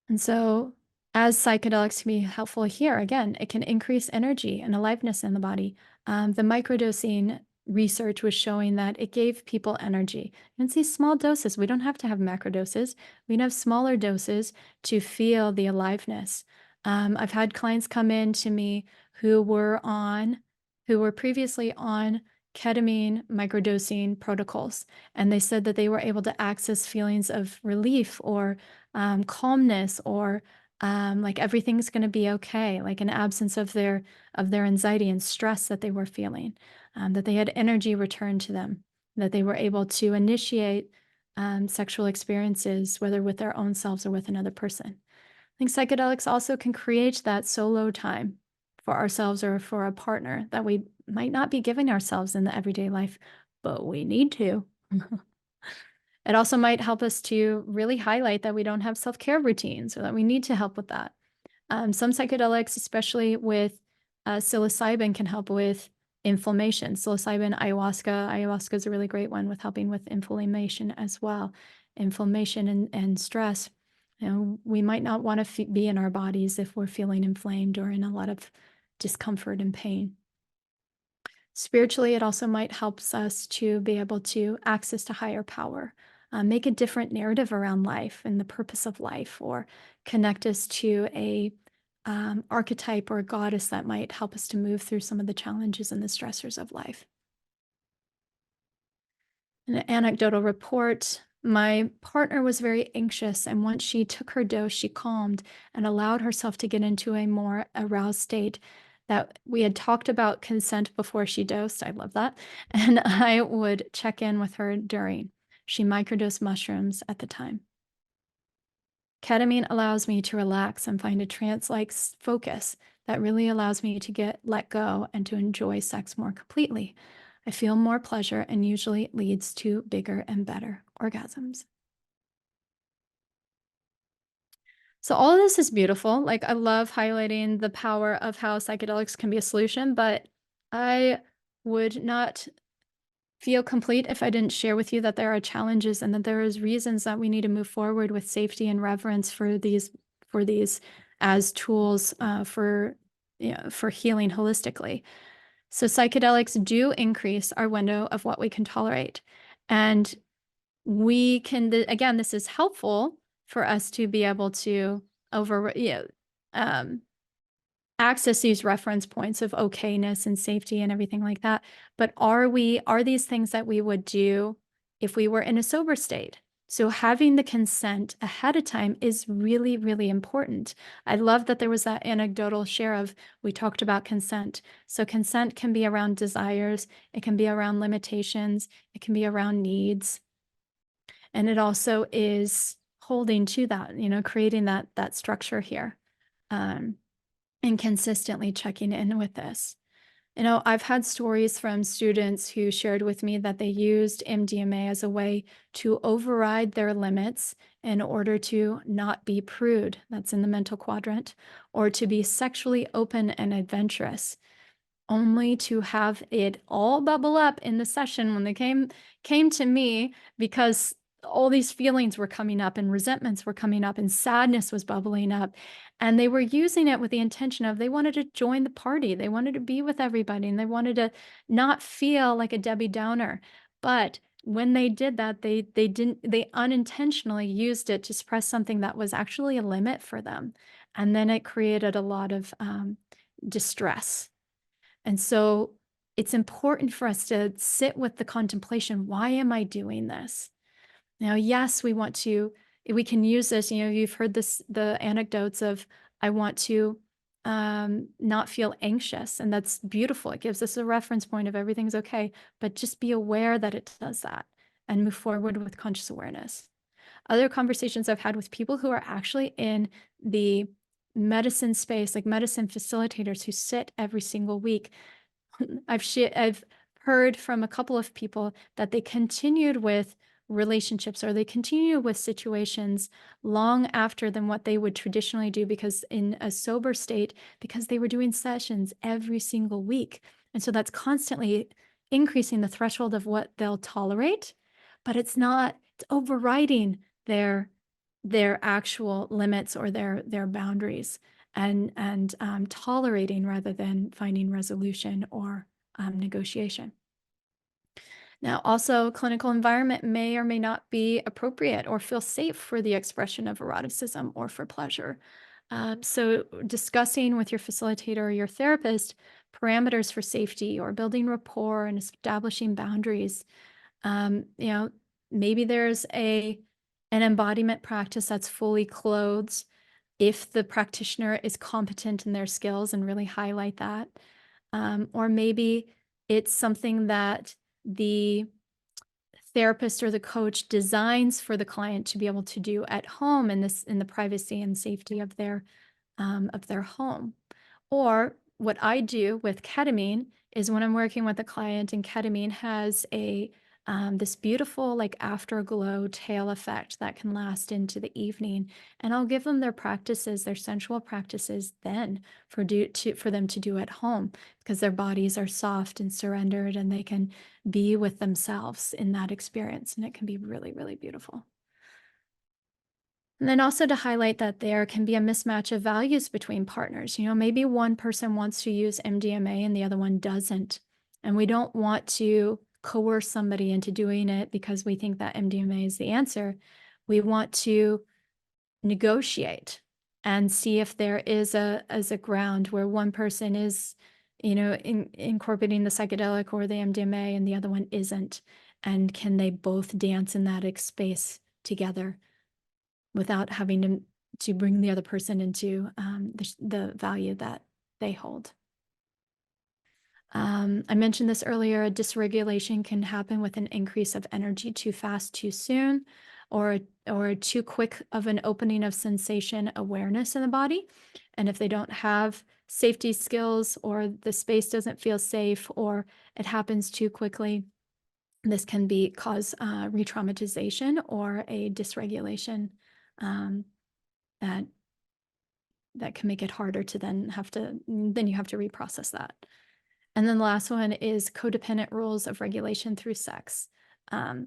And so, as psychedelics can be helpful here, again, it can increase energy and aliveness in the body. The microdosing research was showing that it gave people energy. And it's these small doses. We don't have to have macrodoses. We can have smaller doses to feel the aliveness. I've had clients come in to me who were previously on ketamine microdosing protocols, and they said that they were able to access feelings of relief or calmness or like everything's going to be okay, like an absence of their anxiety and stress that they were feeling, that they had energy returned to them, that they were able to initiate sexual experiences, whether with their own selves or with another person. I think psychedelics also can create that solo time for ourselves or for a partner that we might not be giving ourselves in the everyday life, but we need to. It also might help us to really highlight that we don't have self-care routines or that we need to help with that. Some psychedelics, especially with psilocybin, can help with inflammation. Psilocybin, ayahuasca is a really great one with helping with inflammation as well. Inflammation and stress. We might not want to be in our bodies if we're feeling inflamed or in a lot of discomfort and pain. Spiritually, it also might help us to be able to access to higher power, make a different narrative around life and the purpose of life, or connect us to a archetype or a goddess that might help us to move through some of the challenges and the stressors of life. An anecdotal report, my partner was very anxious, and once she took her dose, she calmed and allowed herself to get into a more aroused state. That we had talked about consent before she dosed. I love that. And I would check in with her during. She microdosed mushrooms at the time. Ketamine allows me to relax and find a trance-like focus that really allows me to let go and to enjoy sex more completely. I feel more pleasure, and usually it leads to bigger and better orgasms. So all of this is beautiful. Like, I love highlighting the power of how psychedelics can be a solution, but I would not feel complete if I didn't share with you that there are challenges and that there is reasons that we need to move forward with safety and reverence for these as tools for healing holistically. So psychedelics do increase our window of what we can tolerate. And we can, again, this is helpful for us to be able to access these reference points of okayness and safety and everything like that. But are these things that we would do if we were in a sober state? So having the consent ahead of time is really, really important. I love that there was that anecdotal share of, we talked about consent. So consent can be around desires, it can be around limitations, it can be around needs. And it also is holding to that, creating that structure here. And consistently checking in with this. I've had stories from students who shared with me that they used MDMA as a way to override their limits in order to not be prude, that's in the mental quadrant, or to be sexually open and adventurous, only to have it all bubble up in the session when they came to me, because all these feelings were coming up and resentments were coming up and sadness was bubbling up. And they were using it with the intention of they wanted to join the party. They wanted to be with everybody and they wanted to not feel like a Debbie Downer. But when they did that, they unintentionally used it to suppress something that was actually a limit for them. And then it created a lot of distress. And so it's important for us to sit with the contemplation. Why am I doing this? Now, yes, we can use this, you've heard the anecdotes of, I want to not feel anxious. And that's beautiful. It gives us a reference point of everything's okay, but just be aware that it does that and move forward with conscious awareness. Other conversations I've had with people who are actually in the medicine space, like medicine facilitators who sit every single week, I've heard from a couple of people that they continued with relationships or they continue with situations long after than what they would traditionally do, because in a sober state, because they were doing sessions every single week. And so that's constantly increasing the threshold of what they'll tolerate, but it's overriding their actual limits or their boundaries, and tolerating rather than finding resolution or negotiation. Now, also, clinical environment may or may not be appropriate or feel safe for the expression of eroticism or for pleasure. So discussing with your facilitator or your therapist parameters for safety or building rapport and establishing boundaries. Maybe there's an embodiment practice that's fully clothed if the practitioner is competent in their skills and really highlight that. Or maybe it's something that the therapist or the coach designs for the client to be able to do at home in the privacy and safety of their home. Or what I do with ketamine is when I'm working with a client and ketamine has this beautiful like afterglow tail effect that can last into the evening, and I'll give them their practices, their sensual practices then for them to do at home, because their bodies are soft and surrendered and they can be with themselves in that experience, and it can be really, really beautiful. And then also to highlight that there can be a mismatch of values between partners. Maybe one person wants to use MDMA and the other one doesn't. And we don't want to coerce somebody into doing it because we think that MDMA is the answer. We want to negotiate and see if there is a ground where one person is, incorporating the psychedelic or the MDMA and the other one isn't. And can they both dance in that space together without having to bring the other person into the value that they hold. I mentioned this earlier, a dysregulation can happen with an increase of energy too fast, too soon, or too quick of an opening of sensation awareness in the body. And if they don't have safety skills, or the space doesn't feel safe, or it happens too quickly, this can cause re-traumatization or a dysregulation that can make it harder to then you have to reprocess that. And then the last one is codependent rules of regulation through sex.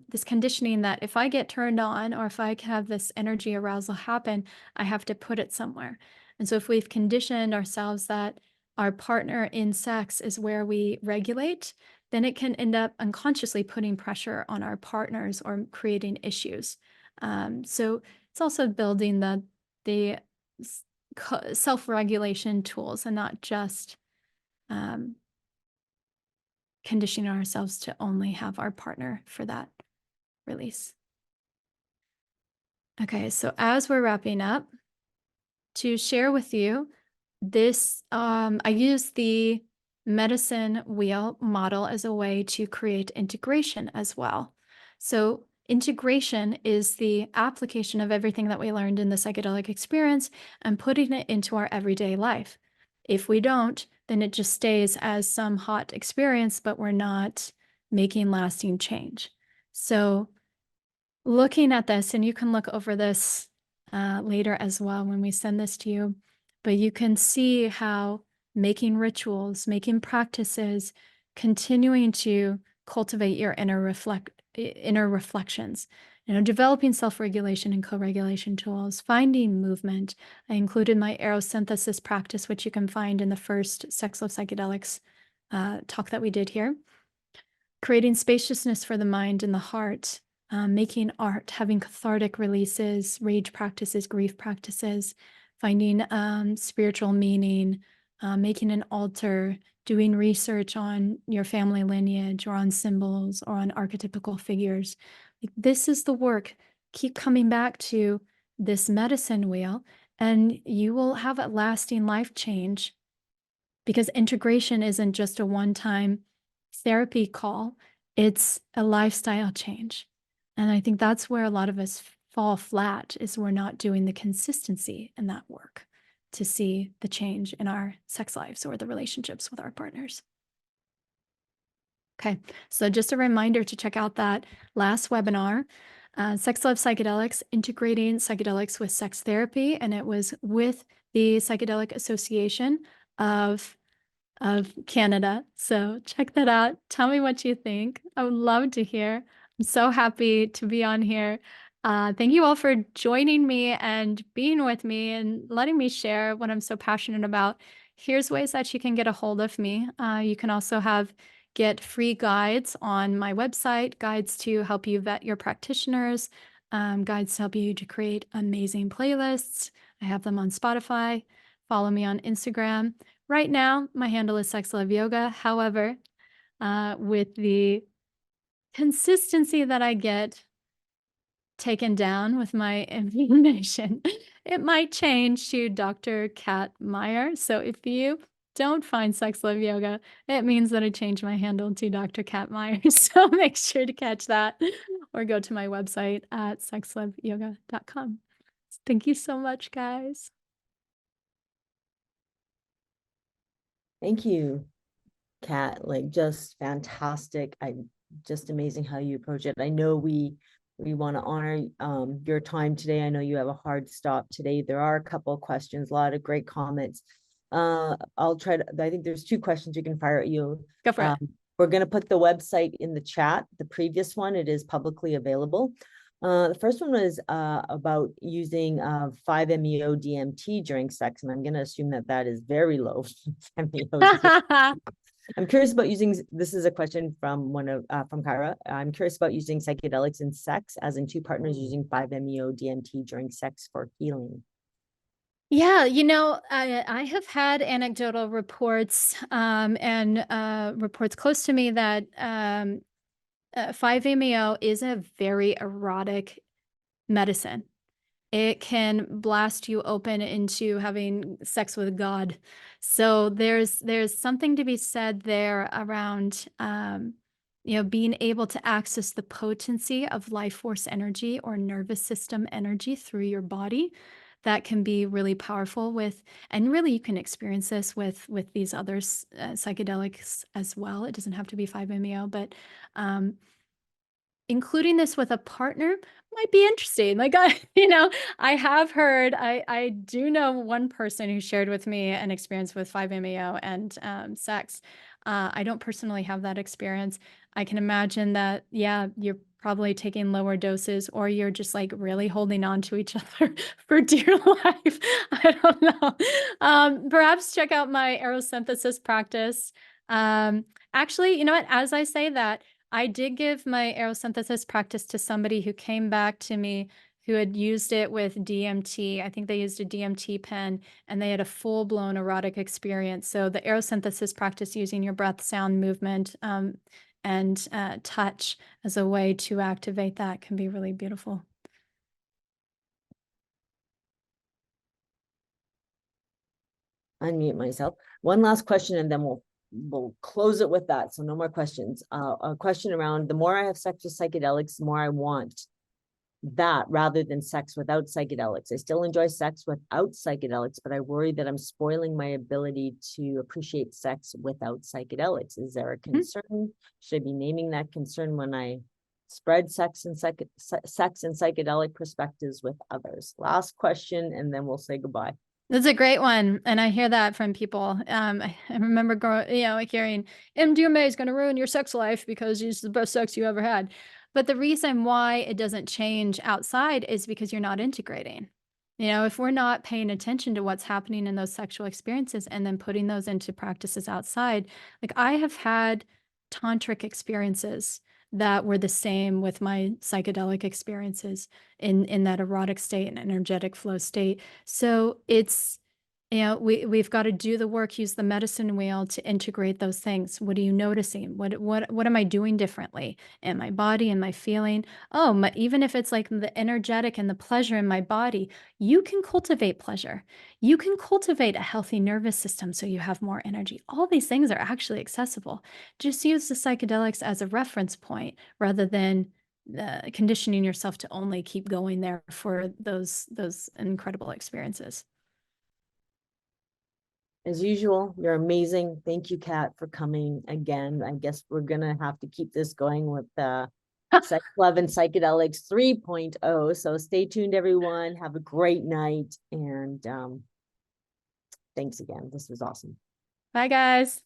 This conditioning that if I get turned on or if I have this energy arousal happen, I have to put it somewhere. And so if we've conditioned ourselves that our partner in sex is where we regulate, then it can end up unconsciously putting pressure on our partners or creating issues. So it's also building the self-regulation tools and not just conditioning ourselves to only have our partner for that release. Okay, so as we're wrapping up, to share with you this, I use the medicine wheel model as a way to create integration as well. So integration is the application of everything that we learned in the psychedelic experience and putting it into our everyday life. If we don't, then it just stays as some hot experience, but we're not making lasting change. So looking at this, and you can look over this later as well when we send this to you, but you can see how making rituals, making practices, continuing to cultivate your inner reflections, developing self-regulation and co-regulation tools, finding movement. I included my aerosynthesis practice, which you can find in the first Sex Love Psychedelics talk that we did here. Creating spaciousness for the mind and the heart, making art, having cathartic releases, rage practices, grief practices, finding spiritual meaning, making an altar, doing research on your family lineage or on symbols or on archetypical figures. This is the work. Keep coming back to this medicine wheel, and you will have a lasting life change, because integration isn't just a one-time therapy call, it's a lifestyle change. And I think that's where a lot of us fall flat, is we're not doing the consistency in that work to see the change in our sex lives or the relationships with our partners. Okay, so just a reminder to check out that last webinar, Sex Love Psychedelics, Integrating Psychedelics with Sex Therapy, and it was with the Psychedelic Association of Canada. So check that out. Tell me what you think. I would love to hear. I'm so happy to be on here. Thank you all for joining me and being with me and letting me share what I'm so passionate about. Here's ways that you can get a hold of me. You can also get free guides on my website, guides to help you vet your practitioners, guides to help you to create amazing playlists. I have them on Spotify. Follow me on Instagram. Right now, my handle is Sex Love Yoga. However, with the consistency that I get taken down with my information, it might change to Dr. Cat Meyer. So if you don't find Sex Love Yoga, it means that I changed my handle to Dr. Cat Meyer. So make sure to catch that or go to my website at sexloveyoga.com. Thank you so much, guys. Thank you, Kat. Like, just fantastic. Just amazing how you approach it. I know we want to honor your time today. I know you have a hard stop today. There are a couple of questions, a lot of great comments. I'll try to, I think there's 2 questions you can fire at you. Go for it. We're going to put the website in the chat. The previous one, it is publicly available. The first one was about using 5-MeO DMT during sex, and I'm going to assume that that is very low. I'm curious about using, this is a question from from Kyra. I'm curious about using psychedelics in sex, as in 2 partners using 5-MeO DMT during sex for healing. Yeah, I have had anecdotal reports and reports close to me that 5-MeO is a very erotic medicine. It can blast you open into having sex with God. So there's something to be said there around being able to access the potency of life force energy or nervous system energy through your body. That can be really powerful and really you can experience this with these other psychedelics as well. It doesn't have to be 5-MeO, but including this with a partner might be interesting. Like I have heard, I do know one person who shared with me an experience with 5-MeO and sex. I don't personally have that experience. I can imagine that, yeah, you're probably taking lower doses, or you're just like really holding on to each other for dear life. I don't know. Perhaps check out my aerosynthesis practice. Actually, you know what? As I say that, I did give my aerosynthesis practice to somebody who came back to me who had used it with DMT. I think they used a DMT pen, and they had a full-blown erotic experience. So the aerosynthesis practice, using your breath, sound, movement, and touch as a way to activate that, can be really beautiful. Unmute myself. One last question, and then we'll close it with that. So no more questions. A question around, the more I have sex with psychedelics, the more I want that rather than sex without psychedelics. I still enjoy sex without psychedelics, but I worry that I'm spoiling my ability to appreciate sex without psychedelics. Is there a concern? Should I be naming that concern when I spread sex and psychedelic perspectives with others? Last question, and then we'll say goodbye. That's a great one, and I hear that from people. I remember hearing MDMA is going to ruin your sex life because it's the best sex you ever had. But the reason why it doesn't change outside is because you're not integrating. If we're not paying attention to what's happening in those sexual experiences and then putting those into practices outside, like I have had tantric experiences that were the same with my psychedelic experiences in that erotic state and energetic flow state. So it's, we've got to do the work, use the medicine wheel to integrate those things. What are you noticing? What am I doing differently in my body and my feeling? Oh, even if it's like the energetic and the pleasure in my body, you can cultivate pleasure. You can cultivate a healthy nervous system so you have more energy. All these things are actually accessible. Just use the psychedelics as a reference point rather than conditioning yourself to only keep going there for those incredible experiences. As usual, you're amazing. Thank you, Kat, for coming again. I guess we're gonna have to keep this going with Sex, Love, and Psychedelics 3.0. So stay tuned, everyone. Have a great night, and thanks again. This was awesome. Bye, guys.